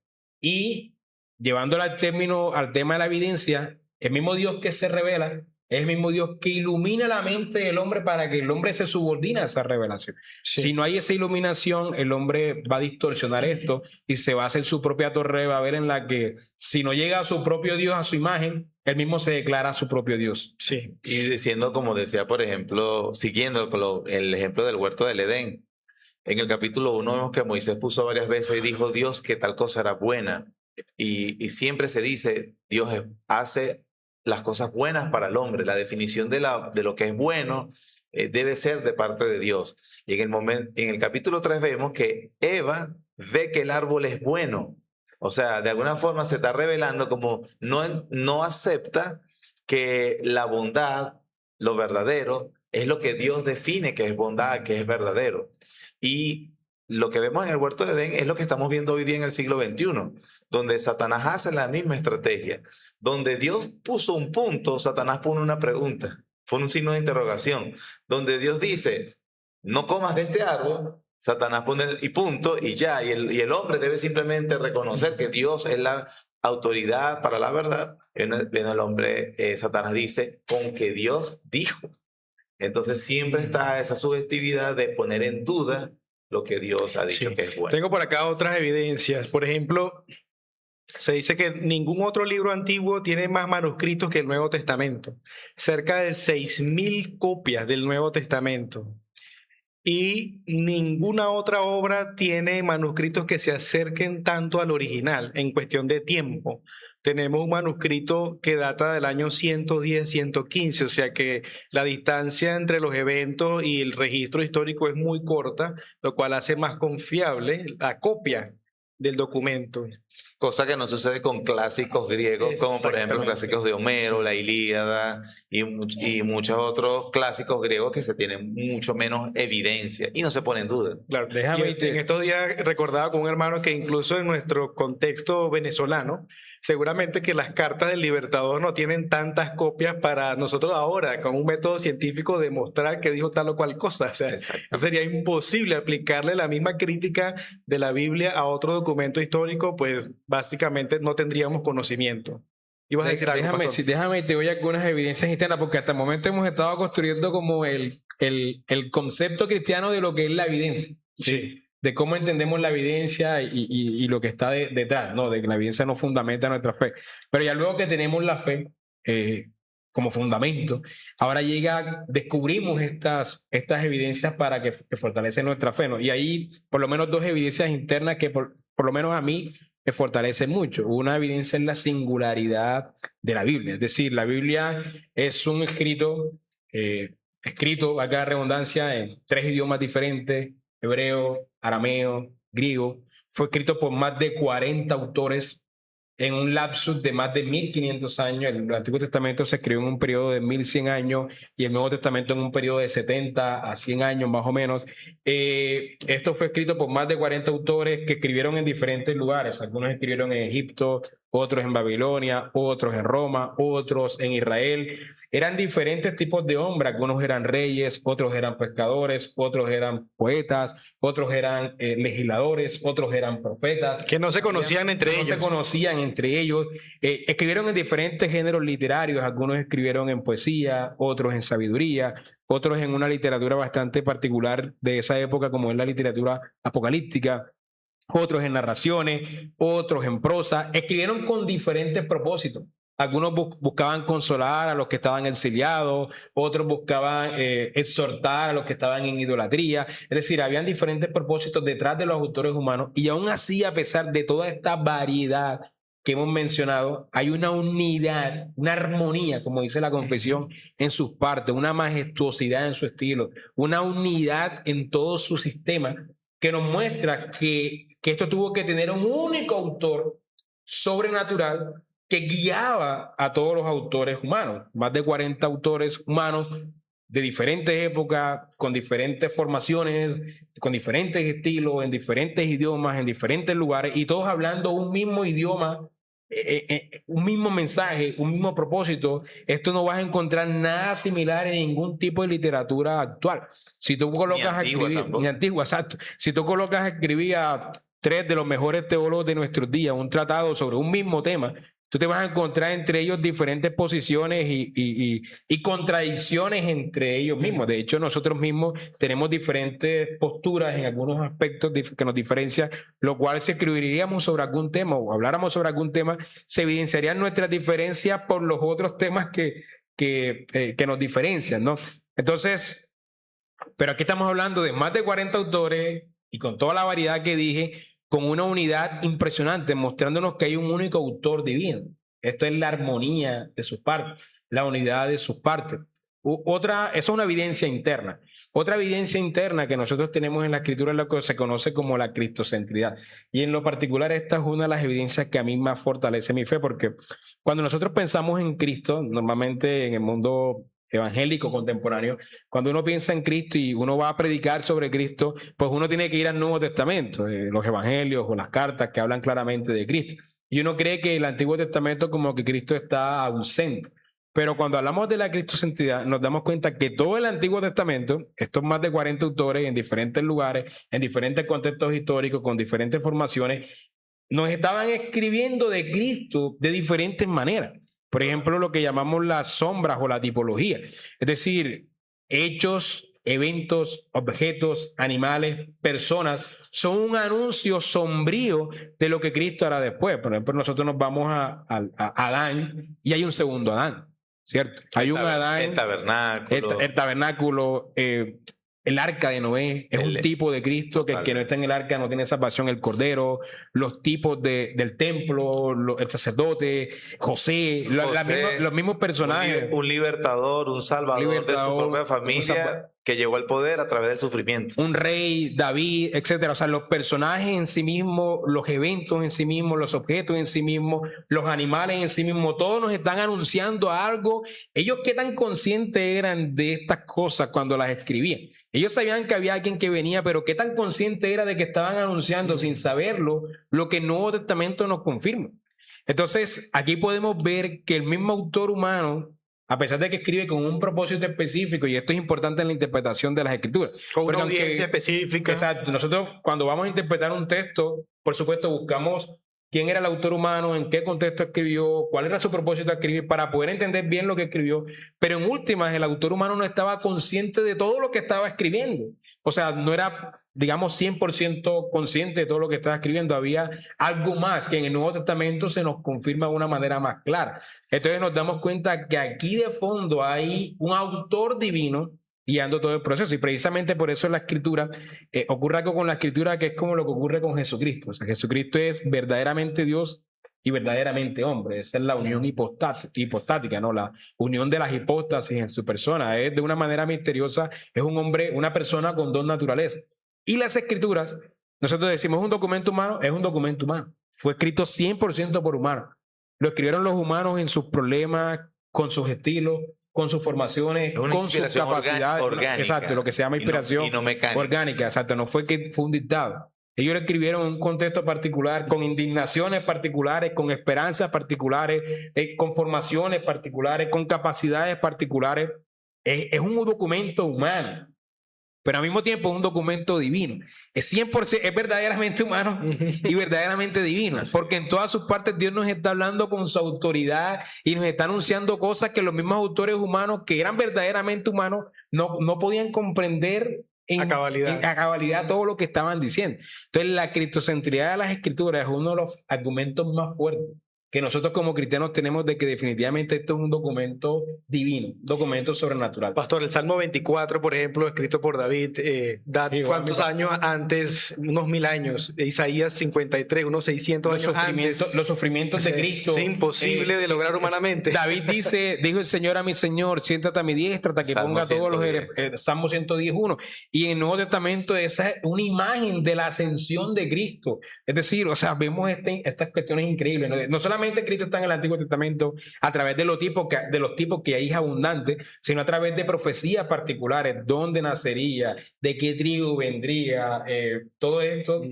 Y llevándolo al término, al tema de la evidencia, el mismo Dios que se revela es el mismo Dios que ilumina la mente del hombre para que el hombre se subordine a esa revelación. Sí. Si no hay esa iluminación, el hombre va a distorsionar esto y se va a hacer su propia torre, va a ver en la que si no llega a su propio Dios, a su imagen, él mismo se declara su propio Dios. Sí. Y diciendo, como decía, por ejemplo, siguiendo el ejemplo del huerto del Edén, en el capítulo 1 vemos que Moisés puso varias veces y dijo, Dios, que tal cosa era buena. Y siempre se dice, Dios hace las cosas buenas para el hombre. La definición de lo que es bueno debe ser de parte de Dios. Y en el capítulo 3 vemos que Eva ve que el árbol es bueno. O sea, de alguna forma se está revelando como no acepta que la bondad, lo verdadero, es lo que Dios define que es bondad, que es verdadero. Y lo que vemos en el huerto de Edén es lo que estamos viendo hoy día en el siglo XXI, donde Satanás hace la misma estrategia. Donde Dios puso un punto, Satanás pone una pregunta, pone un signo de interrogación. Donde Dios dice, no comas de este árbol, Satanás pone y punto, y ya. Y el hombre debe simplemente reconocer que Dios es la autoridad para la verdad. Viene el hombre, Satanás dice, con que Dios dijo. Entonces siempre está esa subjetividad de poner en duda lo que Dios ha dicho Sí. que es bueno. Tengo por acá otras evidencias. Por ejemplo, se dice que ningún otro libro antiguo tiene más manuscritos que el Nuevo Testamento. Cerca de 6.000 copias del Nuevo Testamento. Y ninguna otra obra tiene manuscritos que se acerquen tanto al original en cuestión de tiempo. Tenemos un manuscrito que data del año 110, 115, o sea que la distancia entre los eventos y el registro histórico es muy corta, lo cual hace más confiable la copia del documento. Cosa que no sucede con clásicos griegos, como por ejemplo los clásicos de Homero, la Ilíada y muchos otros clásicos griegos que se tienen mucho menos evidencia y no se pone en duda. Claro. Déjame Y en estos días recordaba con un hermano que incluso en nuestro contexto venezolano, seguramente que las cartas del Libertador no tienen tantas copias para nosotros ahora, con un método científico, demostrar que dijo tal o cual cosa. O sea, Exacto. sería imposible aplicarle la misma crítica de la Biblia a otro documento histórico, pues básicamente no tendríamos conocimiento. ¿Ibas a decir algo, pastor? Déjame, te doy algunas evidencias internas, porque hasta el momento hemos estado construyendo como el concepto cristiano de lo que es la evidencia. Sí. De cómo entendemos la evidencia y lo que está detrás, ¿no? De que la evidencia no fundamenta nuestra fe. Pero ya luego que tenemos la fe como fundamento, ahora descubrimos estas evidencias para que fortalecen nuestra fe, ¿no? Y ahí por lo menos dos evidencias internas que por lo menos a mí me fortalecen mucho. Una evidencia es la singularidad de la Biblia. Es decir, la Biblia es un escrito, valga la redundancia, en 3 idiomas diferentes: hebreo, arameo, griego. Fue escrito por más de 40 autores en un lapsus de más de 1500 años. El Antiguo Testamento se escribió en un periodo de 1100 años y el Nuevo Testamento en un periodo de 70 a 100 años más o menos. Esto fue escrito por más de 40 autores que escribieron en diferentes lugares. Algunos escribieron en Egipto, otros en Babilonia, otros en Roma, otros en Israel. Eran diferentes tipos de hombres. Algunos eran reyes, otros eran pescadores, otros eran poetas, otros eran legisladores, otros eran profetas. Que no se conocían entre ellos. No se conocían entre ellos. Escribieron en diferentes géneros literarios. Algunos escribieron en poesía, otros en sabiduría, otros en una literatura bastante particular de esa época, como es la literatura apocalíptica. Otros en narraciones, otros en prosa. Escribieron con diferentes propósitos. Algunos buscaban consolar a los que estaban exiliados, otros buscaban exhortar a los que estaban en idolatría. Es decir, habían diferentes propósitos detrás de los autores humanos, y aún así, a pesar de toda esta variedad que hemos mencionado, hay una unidad, una armonía, como dice la confesión, en sus partes, una majestuosidad en su estilo, una unidad en todo su sistema, que nos muestra que esto tuvo que tener un único autor sobrenatural que guiaba a todos los autores humanos, más de 40 autores humanos de diferentes épocas, con diferentes formaciones, con diferentes estilos, en diferentes idiomas, en diferentes lugares, y todos hablando un mismo idioma, un mismo mensaje, un mismo propósito. Esto no vas a encontrar nada similar en ningún tipo de literatura actual. Si tú colocas a escribir, ni antigua, exacto. Si tú colocas a escribir a 3 de los mejores teólogos de nuestros días un tratado sobre un mismo tema, tú te vas a encontrar entre ellos diferentes posiciones y contradicciones entre ellos mismos. De hecho, nosotros mismos tenemos diferentes posturas en algunos aspectos que nos diferencian, lo cual si escribiríamos sobre algún tema o habláramos sobre algún tema, se evidenciarían nuestras diferencias por los otros temas que nos diferencian, ¿no? Entonces, pero aquí estamos hablando de más de 40 autores y con toda la variedad que dije, con una unidad impresionante, mostrándonos que hay un único autor divino. Esto es la armonía de sus partes, la unidad de sus partes. Eso es una evidencia interna. Otra evidencia interna que nosotros tenemos en la Escritura es lo que se conoce como la cristocentridad. Y en lo particular, esta es una de las evidencias que a mí más fortalece mi fe, porque cuando nosotros pensamos en Cristo, normalmente en el mundo evangélico contemporáneo, cuando uno piensa en Cristo y uno va a predicar sobre Cristo, pues uno tiene que ir al Nuevo Testamento, los evangelios o las cartas que hablan claramente de Cristo. Y uno cree que el Antiguo Testamento como que Cristo está ausente. Pero cuando hablamos de la cristocentridad, nos damos cuenta que todo el Antiguo Testamento, estos más de 40 autores en diferentes lugares, en diferentes contextos históricos, con diferentes formaciones, nos estaban escribiendo de Cristo de diferentes maneras. Por ejemplo, lo que llamamos las sombras o la tipología. Es decir, hechos, eventos, objetos, animales, personas, son un anuncio sombrío de lo que Cristo hará después. Por ejemplo, nosotros nos vamos a Adán y hay un segundo Adán, ¿cierto? Hay un Adán. El tabernáculo. El tabernáculo, el arca de Noé es un tipo de Cristo, que el que no está en el arca no tiene salvación, el cordero, los tipos del templo, el sacerdote, José, los mismos personajes. Un libertador, un salvador de su propia familia que llegó al poder a través del sufrimiento. Un rey, David, etcétera. O sea, los personajes en sí mismos, los eventos en sí mismos, los objetos en sí mismos, los animales en sí mismos, todos nos están anunciando algo. Ellos qué tan conscientes eran de estas cosas cuando las escribían. Ellos sabían que había alguien que venía, pero qué tan consciente era de que estaban anunciando sin saberlo lo que el Nuevo Testamento nos confirma. Entonces, aquí podemos ver que el mismo autor humano, a pesar de que escribe con un propósito específico, y esto es importante en la interpretación de las Escrituras. Con una audiencia específica. Exacto. Nosotros, cuando vamos a interpretar un texto, por supuesto, buscamos quién era el autor humano, en qué contexto escribió, cuál era su propósito de escribir, para poder entender bien lo que escribió. Pero en últimas, el autor humano no estaba consciente de todo lo que estaba escribiendo. O sea, no era, digamos, 100% consciente de todo lo que estaba escribiendo. Había algo más que en el Nuevo Testamento se nos confirma de una manera más clara. Entonces nos damos cuenta que aquí de fondo hay un autor divino guiando todo el proceso, y precisamente por eso en la Escritura ocurre algo con la Escritura que es como lo que ocurre con Jesucristo. O sea, Jesucristo es verdaderamente Dios y verdaderamente hombre. Esa es la unión hipostática, ¿no? La unión de las hipóstasis en su persona. Es de una manera misteriosa, es un hombre, una persona con dos naturalezas. Y las Escrituras, nosotros decimos, ¿es un documento humano? Es un documento humano. Fue escrito 100% por humanos. Lo escribieron los humanos en sus problemas, con sus estilos, con sus formaciones, con sus capacidades. Orgánica, exacto, lo que se llama inspiración y no mecánica. Orgánica. Exacto, no fue que fue un dictado. Ellos lo escribieron en un contexto particular, con indignaciones particulares, con esperanzas particulares, con formaciones particulares, con capacidades particulares. Es un documento humano, pero al mismo tiempo es un documento divino. Es 100%, es verdaderamente humano y verdaderamente divino, porque en todas sus partes Dios nos está hablando con su autoridad y nos está anunciando cosas que los mismos autores humanos, que eran verdaderamente humanos, no podían comprender a cabalidad todo lo que estaban diciendo. Entonces, la cristocentridad de las Escrituras es uno de los argumentos más fuertes que nosotros como cristianos tenemos de que definitivamente esto es un documento divino, un documento sobrenatural. Pastor, el Salmo 24, por ejemplo, escrito por David, da Sí, ¿cuántos años antes? Unos 1000 años. Isaías 53, unos 600 años antes. Los sufrimientos de Cristo. Es imposible de lograr humanamente. David dijo el Señor a mi Señor, siéntate a mi diestra hasta que Salmo ponga todos los 110. Salmo 110:1. Y en el Nuevo Testamento esa es una imagen de la ascensión de Cristo. Es decir, o sea, vemos estas cuestiones increíbles. No solamente Cristo está en el Antiguo Testamento a través de los tipos que hay abundantes, sino a través de profecías particulares, dónde nacería, de qué tribu vendría, todo esto.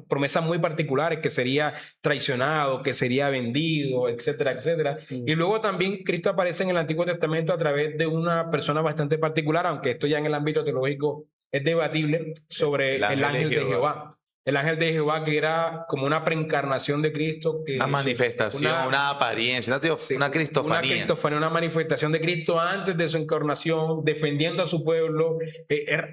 Promesas muy particulares, que sería traicionado, que sería vendido, etcétera, etcétera. Y luego también Cristo aparece en el Antiguo Testamento a través de una persona bastante particular, aunque esto ya en el ámbito teológico es debatible, sobre el ángel de Jehová. El ángel de Jehová, que era como una preencarnación de Cristo. Una manifestación, una apariencia, una cristofanía. Una manifestación de Cristo antes de su encarnación, defendiendo a su pueblo,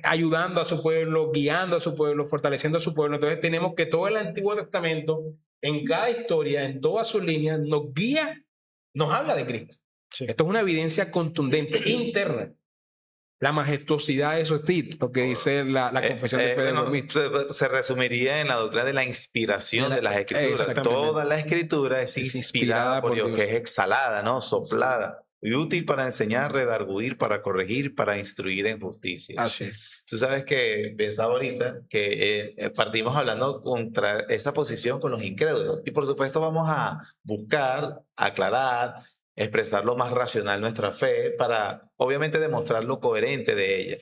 ayudando a su pueblo, guiando a su pueblo, fortaleciendo a su pueblo. Entonces tenemos que todo el Antiguo Testamento, en cada historia, en todas sus líneas, nos guía, nos habla de Cristo. Sí. Esto es una evidencia contundente, interna. La majestuosidad de su estilo, lo que dice la confesión de fe de Bormista. Se resumiría en la doctrina de la inspiración de las escrituras. Toda la escritura es inspirada por Dios, que es exhalada, ¿no? Soplada. Y útil para enseñar, redarguir, para corregir, para instruir en justicia. Así. Tú sabes que pensaba ahorita que partimos hablando contra esa posición con los incrédulos. Y por supuesto vamos a buscar, aclarar, expresar lo más racional nuestra fe para obviamente demostrar lo coherente de ella.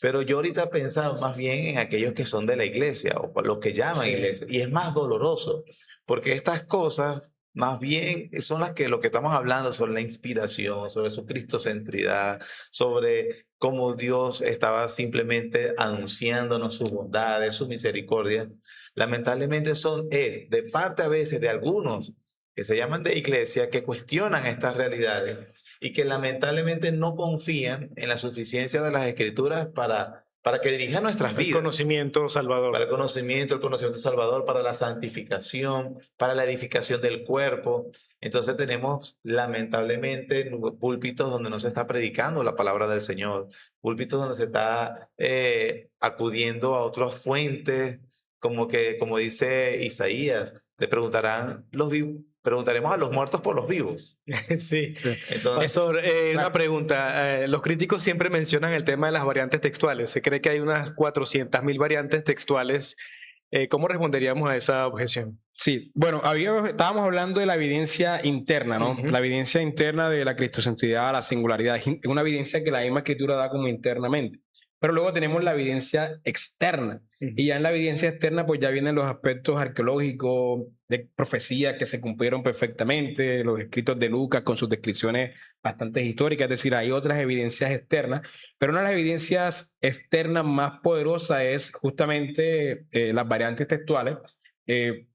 Pero yo ahorita pensaba más bien en aquellos que son de la iglesia o los que llaman iglesia. Y es más doloroso porque estas cosas más bien son lo que estamos hablando sobre la inspiración, sobre su cristocentridad, sobre cómo Dios estaba simplemente anunciándonos sus bondades, sus misericordias. Lamentablemente son de parte a veces de algunos que se llaman de iglesia, que cuestionan estas realidades y que lamentablemente no confían en la suficiencia de las escrituras para que dirijan nuestras vidas. El conocimiento salvador. Para el conocimiento salvador, para la santificación, para la edificación del cuerpo. Entonces tenemos lamentablemente púlpitos donde no se está predicando la palabra del Señor, púlpitos donde se está acudiendo a otras fuentes, como dice Isaías, le preguntarán preguntaremos a los muertos por los vivos. Sí. Entonces, Pastor, una pregunta. Los críticos siempre mencionan el tema de las variantes textuales. Se cree que hay unas 400.000 variantes textuales. ¿Cómo responderíamos a esa objeción? Sí, bueno, estábamos hablando de la evidencia interna, ¿no? La evidencia interna de la cristocentridad, la singularidad. Es una evidencia que la misma escritura da como internamente. Pero luego tenemos la evidencia externa. Y ya en la evidencia externa, pues ya vienen los aspectos arqueológicos, de profecías que se cumplieron perfectamente, los escritos de Lucas con sus descripciones bastante históricas. Es decir, hay otras evidencias externas. Pero una de las evidencias externas más poderosas es justamente las variantes textuales.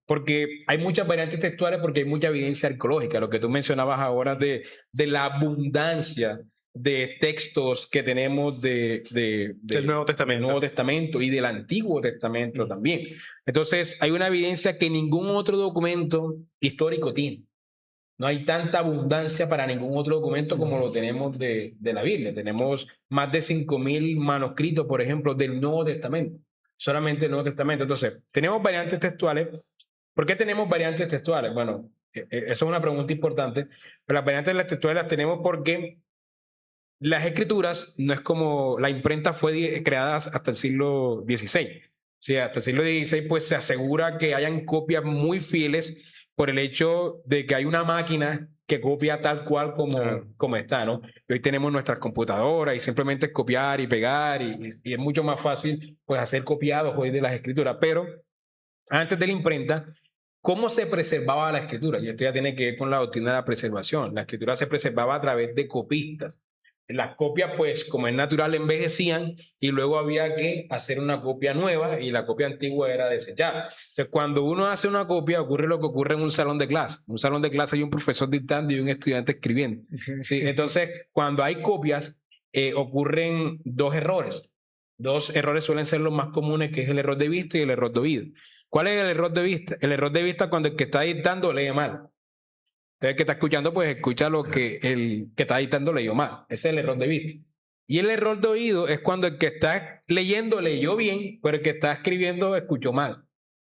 Porque hay muchas variantes textuales, porque hay mucha evidencia arqueológica. Lo que tú mencionabas ahora de la abundancia de textos que tenemos del Nuevo Testamento. Nuevo Testamento y del Antiguo Testamento también. Entonces, hay una evidencia que ningún otro documento histórico tiene. No hay tanta abundancia para ningún otro documento como lo tenemos de la Biblia. Tenemos más de 5.000 manuscritos, por ejemplo, del Nuevo Testamento. Solamente el Nuevo Testamento. Entonces, tenemos variantes textuales. ¿Por qué tenemos variantes textuales? Bueno, eso es una pregunta importante. Pero las variantes textuales las tenemos porque las escrituras no es como la imprenta fue creada hasta el siglo XVI. O sea, hasta el siglo XVI pues se asegura que hayan copias muy fieles por el hecho de que hay una máquina que copia tal cual como está, ¿no? Y hoy tenemos nuestras computadoras y simplemente es copiar y pegar y es mucho más fácil pues hacer copiados hoy de las escrituras. Pero antes de la imprenta, ¿cómo se preservaba la escritura? Y esto ya tiene que ver con la doctrina de la preservación. La escritura se preservaba a través de copistas. Las copias, pues, como es natural, envejecían y luego había que hacer una copia nueva y la copia antigua era desechada. Entonces, cuando uno hace una copia, ocurre lo que ocurre en un salón de clase. En un salón de clase hay un profesor dictando y un estudiante escribiendo. ¿Sí? Entonces, cuando hay copias, ocurren dos errores. Dos errores suelen ser los más comunes, que es el error de vista y el error de oído. ¿Cuál es el error de vista? El error de vista cuando el que está dictando lee mal. Entonces, el que está escuchando, pues escucha lo que el que está editando leyó mal. Ese es el error de vista. Y el error de oído es cuando el que está leyendo leyó bien, pero el que está escribiendo escuchó mal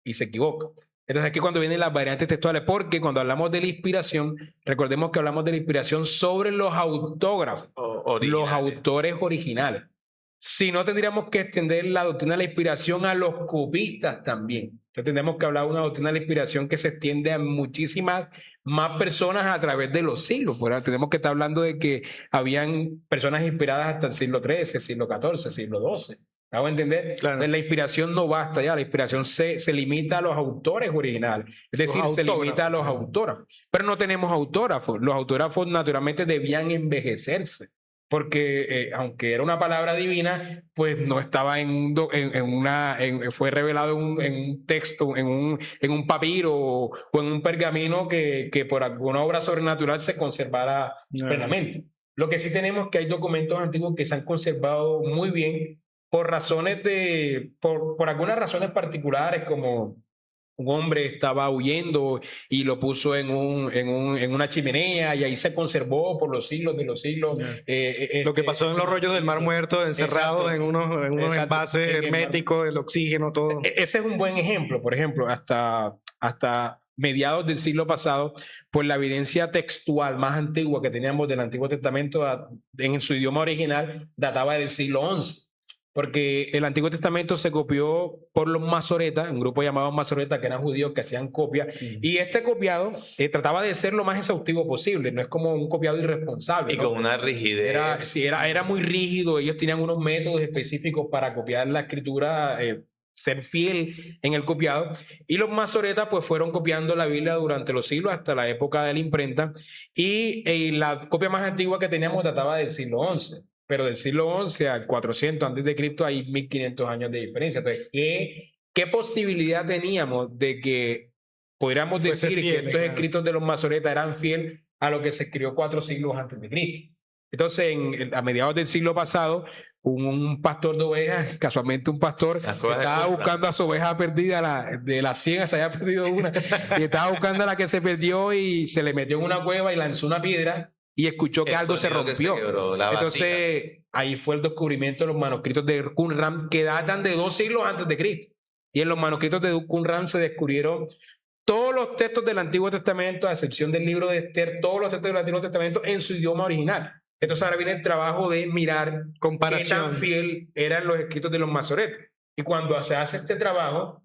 y se equivoca. Entonces aquí cuando vienen las variantes textuales, porque cuando hablamos de la inspiración, recordemos que hablamos de la inspiración sobre los autógrafos, los autores originales. Si no, tendríamos que extender la doctrina de la inspiración a los copistas también. Entonces tendríamos que hablar de una doctrina de la inspiración que se extiende a muchísimas más personas a través de los siglos. Bueno, tenemos que estar hablando de que habían personas inspiradas hasta el siglo XIII, siglo XIV, siglo XII. ¿Hago entender? Claro. Entonces, la inspiración no basta ya, la inspiración se limita a los autores originales, es decir, se limita a los autógrafos. Pero no tenemos autógrafos. Los autógrafos naturalmente debían envejecerse, porque aunque era una palabra divina, pues no estaba fue revelado en un texto, en un papiro o en un pergamino que por alguna obra sobrenatural se conservara plenamente. Lo que sí tenemos es que hay documentos antiguos que se han conservado muy bien por algunas razones particulares, como un hombre estaba huyendo y lo puso en una chimenea y ahí se conservó por los siglos de los siglos. Lo que pasó en los rollos del Mar Muerto, encerrados en unos envases herméticos, el oxígeno, todo. Ese es un buen ejemplo. Por ejemplo, hasta mediados del siglo pasado, pues la evidencia textual más antigua que teníamos del Antiguo Testamento en su idioma original databa del siglo XI. Porque el Antiguo Testamento se copió por los masoretas, un grupo llamado masoretas que eran judíos que hacían copias, y este copiado trataba de ser lo más exhaustivo posible, no es como un copiado irresponsable. Y ¿no? Con una rigidez. Era muy rígido, ellos tenían unos métodos específicos para copiar la escritura, ser fiel en el copiado, y los masoretas pues fueron copiando la Biblia durante los siglos hasta la época de la imprenta, y la copia más antigua que teníamos databa del siglo XI. Pero del siglo XI al 400 antes de Cristo hay 1500 años de diferencia. Entonces, ¿qué posibilidad teníamos de que podríamos decir que estos escritos de los masoretas eran fieles a lo que se escribió 4 siglos antes de Cristo? Entonces, a mediados del siglo pasado, un pastor de ovejas, casualmente un pastor, estaba buscando a su oveja perdida, de las 100 se había perdido una, y estaba buscando a la que se perdió y se le metió en una cueva y lanzó una piedra. Y escuchó que algo se rompió. Entonces, ahí fue el descubrimiento de los manuscritos de Qumran que datan de 2 siglos antes de Cristo. Y en los manuscritos de Qumran se descubrieron todos los textos del Antiguo Testamento, a excepción del libro de Esther, todos los textos del Antiguo Testamento en su idioma original. Entonces ahora viene el trabajo de mirar qué tan fiel eran los escritos de los masoretas. Y cuando se hace este trabajo,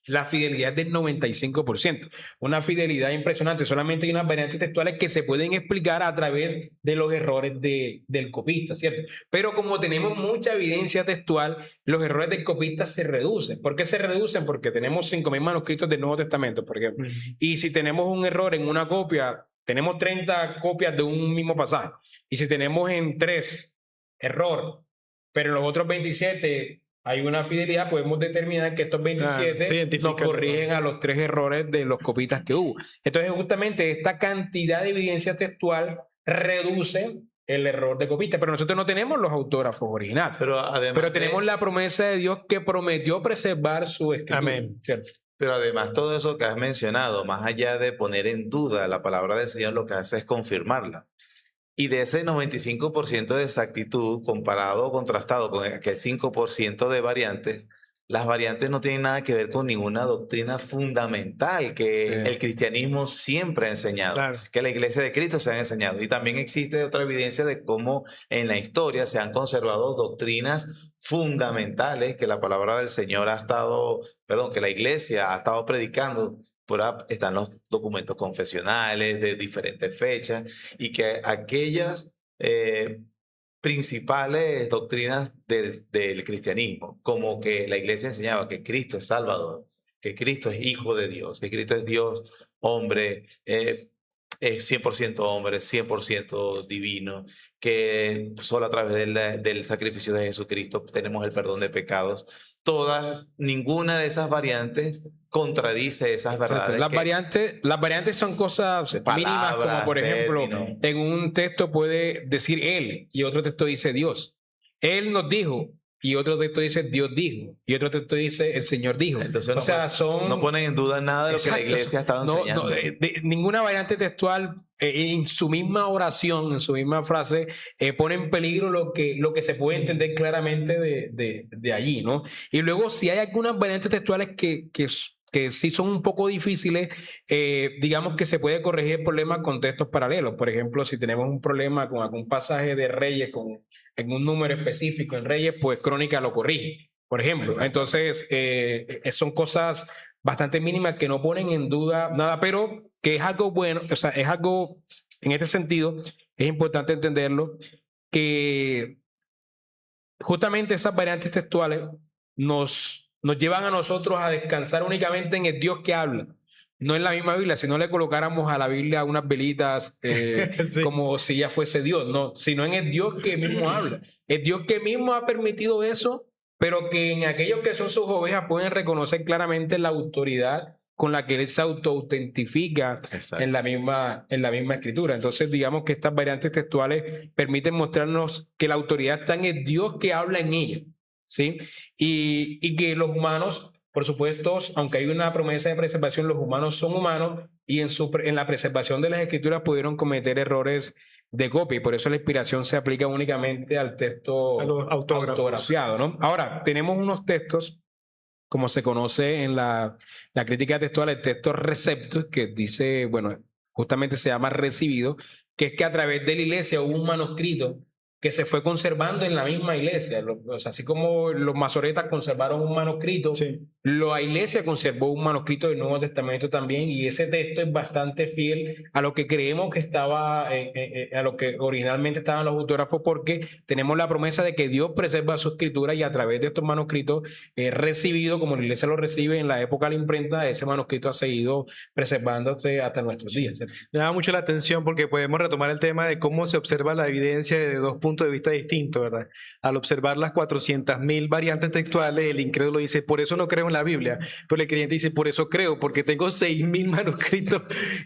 la fidelidad es del 95%. Una fidelidad impresionante. Solamente hay unas variantes textuales que se pueden explicar a través de los errores del copista, ¿cierto? Pero como tenemos mucha evidencia textual, los errores del copista se reducen. ¿Por qué se reducen? Porque tenemos 5.000 manuscritos del Nuevo Testamento, por ejemplo. Y si tenemos un error en una copia, tenemos 30 copias de un mismo pasaje. Y si tenemos en 3 error, pero en los otros 27... hay una fidelidad, podemos determinar que estos 27 nos corrigen a los 3 errores de los copistas que hubo. Entonces, justamente esta cantidad de evidencia textual reduce el error de copista, pero nosotros no tenemos los autógrafos originales. Pero tenemos la promesa de Dios que prometió preservar su escritura. Amén. ¿Cierto? Pero además todo eso que has mencionado, más allá de poner en duda la palabra del Señor, lo que hace es confirmarla. Y de ese 95% de exactitud comparado o contrastado con aquel 5% de variantes, las variantes no tienen nada que ver con ninguna doctrina fundamental que el cristianismo siempre ha enseñado, que la iglesia de Cristo se ha enseñado. Y también existe otra evidencia de cómo en la historia se han conservado doctrinas fundamentales que la palabra del Señor que la iglesia ha estado predicando. Están los documentos confesionales de diferentes fechas y que aquellas principales doctrinas del cristianismo, como que la iglesia enseñaba que Cristo es Salvador, que Cristo es Hijo de Dios, que Cristo es Dios, hombre, es 100% hombre, 100% divino, que solo a través del sacrificio de Jesucristo tenemos el perdón de pecados. Ninguna de esas variantes contradice esas verdades. Las variantes son cosas mínimas, como por ejemplo, en un texto puede decir él y otro texto dice Dios. Él nos dijo y otro texto dice Dios dijo, y otro texto dice el Señor dijo. Entonces O sea, no ponen en duda nada de lo que la Exacto. iglesia estaba No, enseñando. ninguna variante textual en su misma oración, en su misma frase, pone en peligro lo que se puede entender claramente de allí, ¿no? Y luego, si hay algunas variantes textuales que sí son un poco difíciles, digamos que se puede corregir el problema con textos paralelos. Por ejemplo, si tenemos un problema con algún pasaje de Reyes en un número específico en Reyes, pues Crónica lo corrige, por ejemplo. Exacto. Entonces, son cosas bastante mínimas que no ponen en duda nada, pero que es algo bueno, o sea, es algo, en este sentido, es importante entenderlo, que justamente esas variantes textuales nos llevan a nosotros a descansar únicamente en el Dios que habla. No en la misma Biblia, si no le colocáramos a la Biblia unas velitas Sí. como si ya fuese Dios, no, sino en el Dios que mismo habla. El Dios que mismo ha permitido eso, pero que en aquellos que son sus ovejas pueden reconocer claramente la autoridad con la que él se autoautentifica en la misma escritura. Entonces, digamos que estas variantes textuales permiten mostrarnos que la autoridad está en el Dios que habla en ella, ¿sí? Y que los humanos, por supuesto, aunque hay una promesa de preservación, los humanos son humanos y en la preservación de las escrituras pudieron cometer errores de copia, y por eso la inspiración se aplica únicamente al texto A los autógrafos. autografiado, ¿no? Ahora, tenemos unos textos, como se conoce en la crítica textual, el texto receptus, que dice, bueno, justamente se llama recibido, que es que a través de la iglesia hubo un manuscrito que se fue conservando en la misma iglesia. O sea, así como los masoretas conservaron un manuscrito, Sí. la iglesia conservó un manuscrito del Nuevo Testamento también, y ese texto es bastante fiel a lo que creemos que estaba, a lo que originalmente estaban los autógrafos, porque tenemos la promesa de que Dios preserva su escritura, y a través de estos manuscritos recibido, como la iglesia lo recibe en la época de la imprenta, ese manuscrito ha seguido preservándose hasta nuestros días, ¿cierto? Me llama mucho la atención porque podemos retomar el tema de cómo se observa la evidencia de dos puntos de vista distintos, ¿verdad? Al observar las 400.000 variantes textuales, el incrédulo dice, por eso no creo en la Biblia, pero el creyente dice, por eso creo, porque tengo 6.000 manuscritos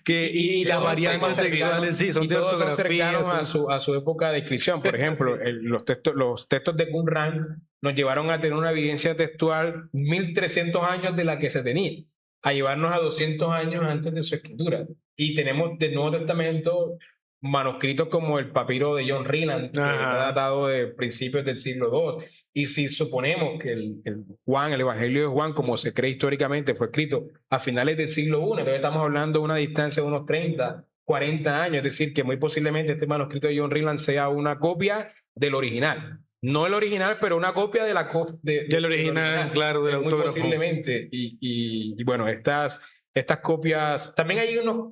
y las todos variantes son textuales sí, son y de todos son ortografía. cercanos a su época de inscripción. Por ejemplo, Sí. los textos de Qumran nos llevaron a tener una evidencia textual 1300 años de la que se tenía, a llevarnos a 200 años antes de su escritura. Y tenemos del Nuevo Testamento manuscritos como el papiro de John Ryland, que está datado de principios del siglo II. Y si suponemos que el Evangelio de Juan, como se cree históricamente, fue escrito a finales del siglo I, entonces estamos hablando de una distancia de unos 30, 40 años, es decir, que muy posiblemente este manuscrito de John Ryland sea una copia del original. No el original, pero una copia de del original, claro, del muy autógrafo. posiblemente. Y bueno, estas copias, también hay unos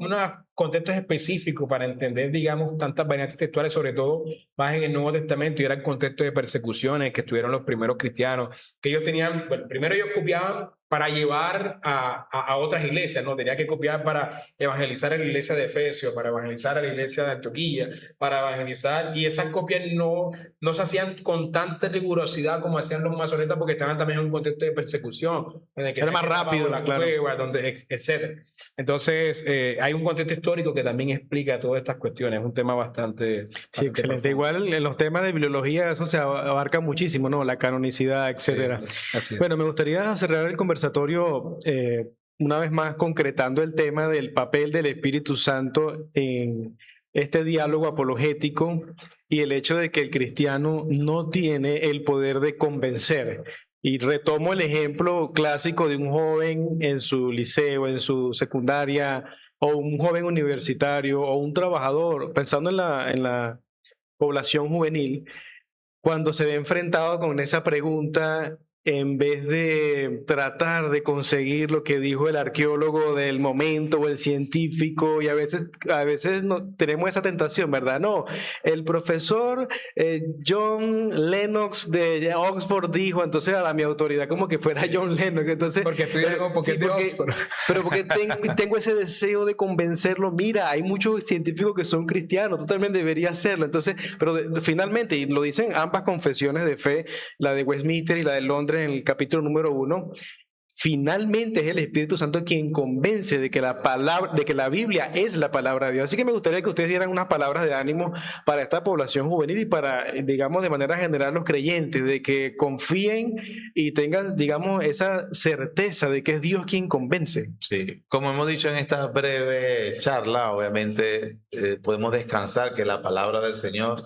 contextos específicos para entender, digamos, tantas variantes textuales, sobre todo más en el Nuevo Testamento, y era el contexto de persecuciones que estuvieron los primeros cristianos, que ellos tenían, bueno, primero ellos copiaban para llevar a otras iglesias, ¿no? Tenía que copiar para evangelizar a la iglesia de Efesios, para evangelizar a la iglesia de Antioquía, para evangelizar, y esas copias no se hacían con tanta rigurosidad como hacían los masoretas, porque estaban también en un contexto de persecución, en el que era más rápido, la claro. cueva, etc. Entonces, hay un contexto histórico que también explica todas estas cuestiones, es un tema bastante Sí, excelente. profundo. Igual en los temas de bibliología eso se abarca muchísimo, ¿no? La canonicidad, etcétera. Sí, así es. Bueno, me gustaría cerrar el conversatorio una vez más concretando el tema del papel del Espíritu Santo en este diálogo apologético y el hecho de que el cristiano no tiene el poder de convencer. Y retomo el ejemplo clásico de un joven en su liceo, en su secundaria, o un joven universitario, o un trabajador, pensando en la población juvenil, cuando se ve enfrentado con esa pregunta, en vez de tratar de conseguir lo que dijo el arqueólogo del momento o el científico, y a veces no, tenemos esa tentación, ¿verdad? No, el profesor John Lennox de Oxford dijo, entonces a mi autoridad como que fuera John Lennox. Entonces, Porque es de Oxford. Pero porque tengo ese deseo de convencerlo. Mira, hay muchos científicos que son cristianos, tú también deberías hacerlo. Entonces, pero finalmente, y lo dicen ambas confesiones de fe, la de Westminster y la de Londres en el capítulo número 1, finalmente es el Espíritu Santo quien convence de que la Biblia es la palabra de Dios. Así que me gustaría que ustedes dieran unas palabras de ánimo para esta población juvenil y para, digamos, de manera general los creyentes, de que confíen y tengan, digamos, esa certeza de que es Dios quien convence. Sí, como hemos dicho en esta breve charla, obviamente podemos descansar que la palabra del Señor,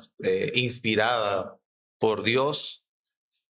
inspirada por Dios,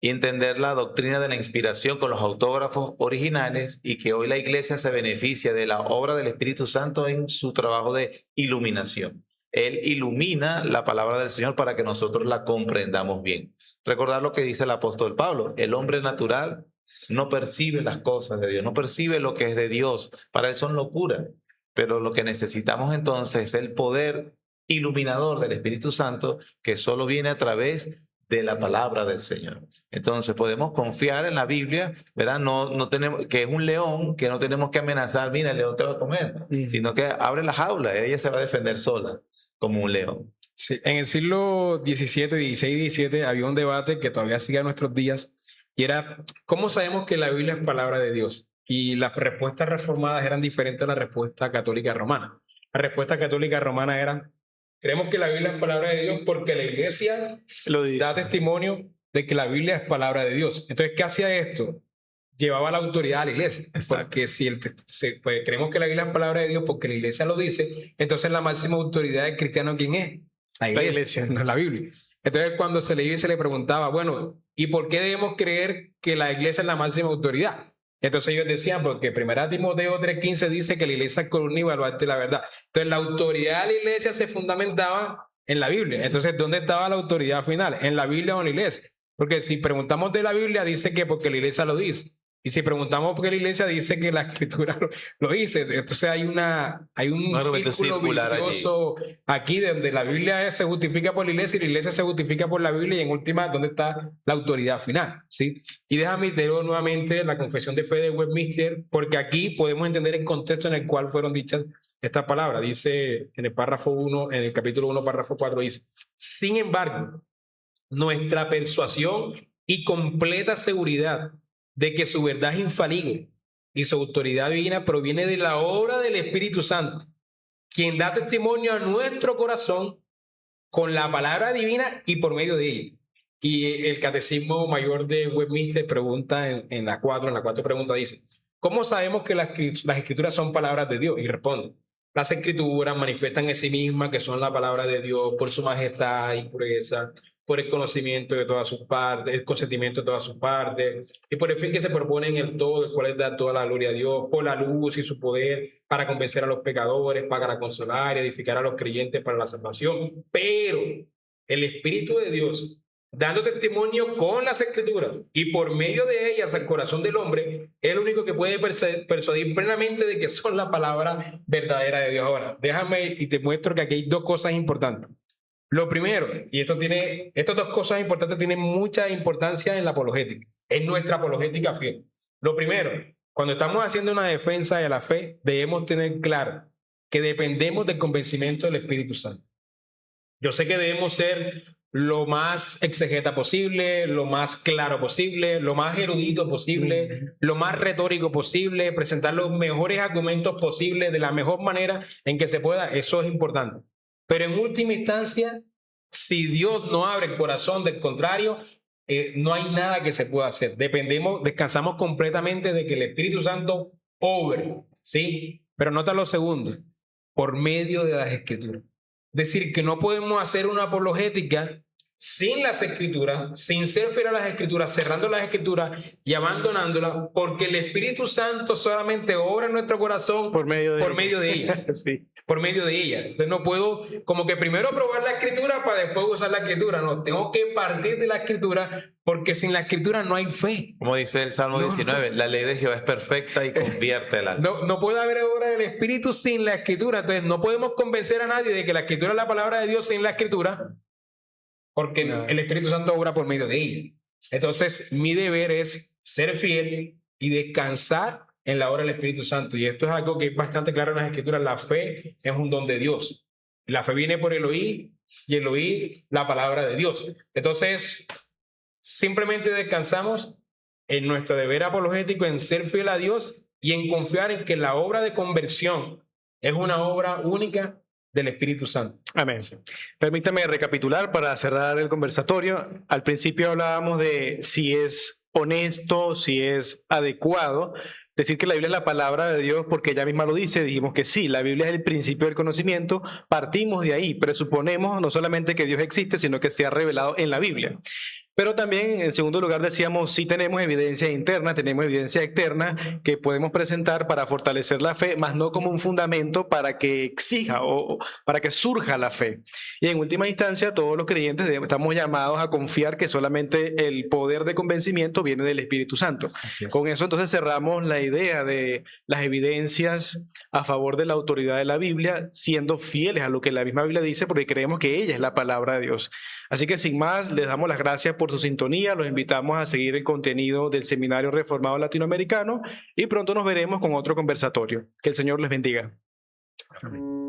y entender la doctrina de la inspiración con los autógrafos originales, y que hoy la iglesia se beneficia de la obra del Espíritu Santo en su trabajo de iluminación. Él ilumina la palabra del Señor para que nosotros la comprendamos bien. Recordar lo que dice el apóstol Pablo: el hombre natural no percibe las cosas de Dios, no percibe lo que es de Dios, para él son locura. Pero lo que necesitamos entonces es el poder iluminador del Espíritu Santo, que solo viene a través de la palabra del Señor. Entonces podemos confiar en la Biblia, ¿verdad? No tenemos, que es un león, que no tenemos que amenazar: mira, el león te va a comer, sino que abre la jaula, ella se va a defender sola, como un león. Sí, en el siglo XVII, XVI, XVII había un debate que todavía sigue a nuestros días, y era: ¿cómo sabemos que la Biblia es palabra de Dios? Y las respuestas reformadas eran diferentes a la respuesta católica romana. La respuesta católica romana era: creemos que la Biblia es palabra de Dios porque la iglesia Lo dice. da testimonio de que la Biblia es palabra de Dios. Entonces, ¿qué hacía esto? Llevaba la autoridad a la iglesia. Exacto. Porque si pues, creemos que la Biblia es palabra de Dios porque la iglesia lo dice, entonces la máxima autoridad del cristiano, ¿quién es? La iglesia. No es la Biblia. Entonces, cuando se leía y se le preguntaba, bueno, ¿y por qué debemos creer que la iglesia es la máxima autoridad? Entonces ellos decían, porque 1 Timoteo 3:15 dice que la iglesia es columna y baluarte de la verdad. Entonces la autoridad de la iglesia se fundamentaba en la Biblia. Entonces, ¿dónde estaba la autoridad final? ¿En la Biblia o en la iglesia? Porque si preguntamos de la Biblia, dice que porque la iglesia lo dice. Y si preguntamos por qué la iglesia, dice que la escritura lo dice. Entonces hay un argumento círculo circular vicioso aquí, donde la Biblia se justifica por la iglesia y la iglesia se justifica por la Biblia, y en última, ¿dónde está la autoridad final? ¿Sí? Y déjame leer nuevamente la Confesión de Fe de Westminster, porque aquí podemos entender el contexto en el cual fueron dichas estas palabras. Dice en el párrafo 1, en el capítulo 1, párrafo 4, dice: sin embargo, nuestra persuasión y completa seguridad de que su verdad es infalible y su autoridad divina proviene de la obra del Espíritu Santo, quien da testimonio a nuestro corazón con la palabra divina y por medio de ella. Y el Catecismo Mayor de Westminster pregunta en la 4 pregunta, dice: ¿cómo sabemos que las escrituras son palabras de Dios? Y responde: las escrituras manifiestan en sí mismas que son la palabra de Dios por su majestad y pureza, por el conocimiento de todas sus partes, el consentimiento de todas sus partes, y por el fin que se propone en el todo, el cual es dar toda la gloria a Dios, por la luz y su poder, para convencer a los pecadores, para consolar y edificar a los creyentes para la salvación. Pero el Espíritu de Dios, dando testimonio con las Escrituras y por medio de ellas al corazón del hombre, es el único que puede persuadir plenamente de que son la palabra verdadera de Dios. Ahora, déjame y te muestro que aquí hay dos cosas importantes. Lo primero, y estas dos cosas importantes tienen mucha importancia en la apologética, en nuestra apologética fiel. Lo primero, cuando estamos haciendo una defensa de la fe, debemos tener claro que dependemos del convencimiento del Espíritu Santo. Yo sé que debemos ser lo más exegeta posible, lo más claro posible, lo más erudito posible, lo más retórico posible, presentar los mejores argumentos posibles de la mejor manera en que se pueda. Eso es importante. Pero en última instancia, si Dios no abre el corazón, del contrario, no hay nada que se pueda hacer. Descansamos completamente de que el Espíritu Santo obre, ¿sí? Pero nota lo segundo: por medio de las Escrituras. Es decir, que no podemos hacer una apologética sin las Escrituras, sin ser fiel a las Escrituras, cerrando las Escrituras y abandonándolas, porque el Espíritu Santo solamente obra en nuestro corazón por medio de ellas. Sí. Por medio de ella. Entonces no puedo como que primero probar la escritura para después usar la escritura. No, tengo que partir de la escritura, porque sin la escritura no hay fe. Como dice el Salmo 19, la ley de Jehová es perfecta y convierte el alma. No puede haber obra del Espíritu sin la escritura. Entonces no podemos convencer a nadie de que la escritura es la palabra de Dios sin la escritura, porque el Espíritu Santo obra por medio de ella. Entonces mi deber es ser fiel y descansar en la obra del Espíritu Santo. Y esto es algo que es bastante claro en las Escrituras. La fe es un don de Dios. La fe viene por el oír, y el oír la palabra de Dios. Entonces, simplemente descansamos en nuestro deber apologético, en ser fiel a Dios y en confiar en que la obra de conversión es una obra única del Espíritu Santo. Amén. Permítame recapitular para cerrar el conversatorio. Al principio hablábamos de si es honesto, si es adecuado decir que la Biblia es la palabra de Dios, porque ella misma lo dice. Dijimos que sí, la Biblia es el principio del conocimiento, partimos de ahí, presuponemos no solamente que Dios existe, sino que se ha revelado en la Biblia. Pero también, en segundo lugar, decíamos, sí tenemos evidencia interna, tenemos evidencia externa que podemos presentar para fortalecer la fe, más no como un fundamento para que exija o para que surja la fe. Y en última instancia, todos los creyentes estamos llamados a confiar que solamente el poder de convencimiento viene del Espíritu Santo. Así es. Con eso entonces cerramos la idea de las evidencias a favor de la autoridad de la Biblia, siendo fieles a lo que la misma Biblia dice, porque creemos que ella es la palabra de Dios. Así que sin más, les damos las gracias por su sintonía, los invitamos a seguir el contenido del Seminario Reformado Latinoamericano y pronto nos veremos con otro conversatorio. Que el Señor les bendiga. Amén.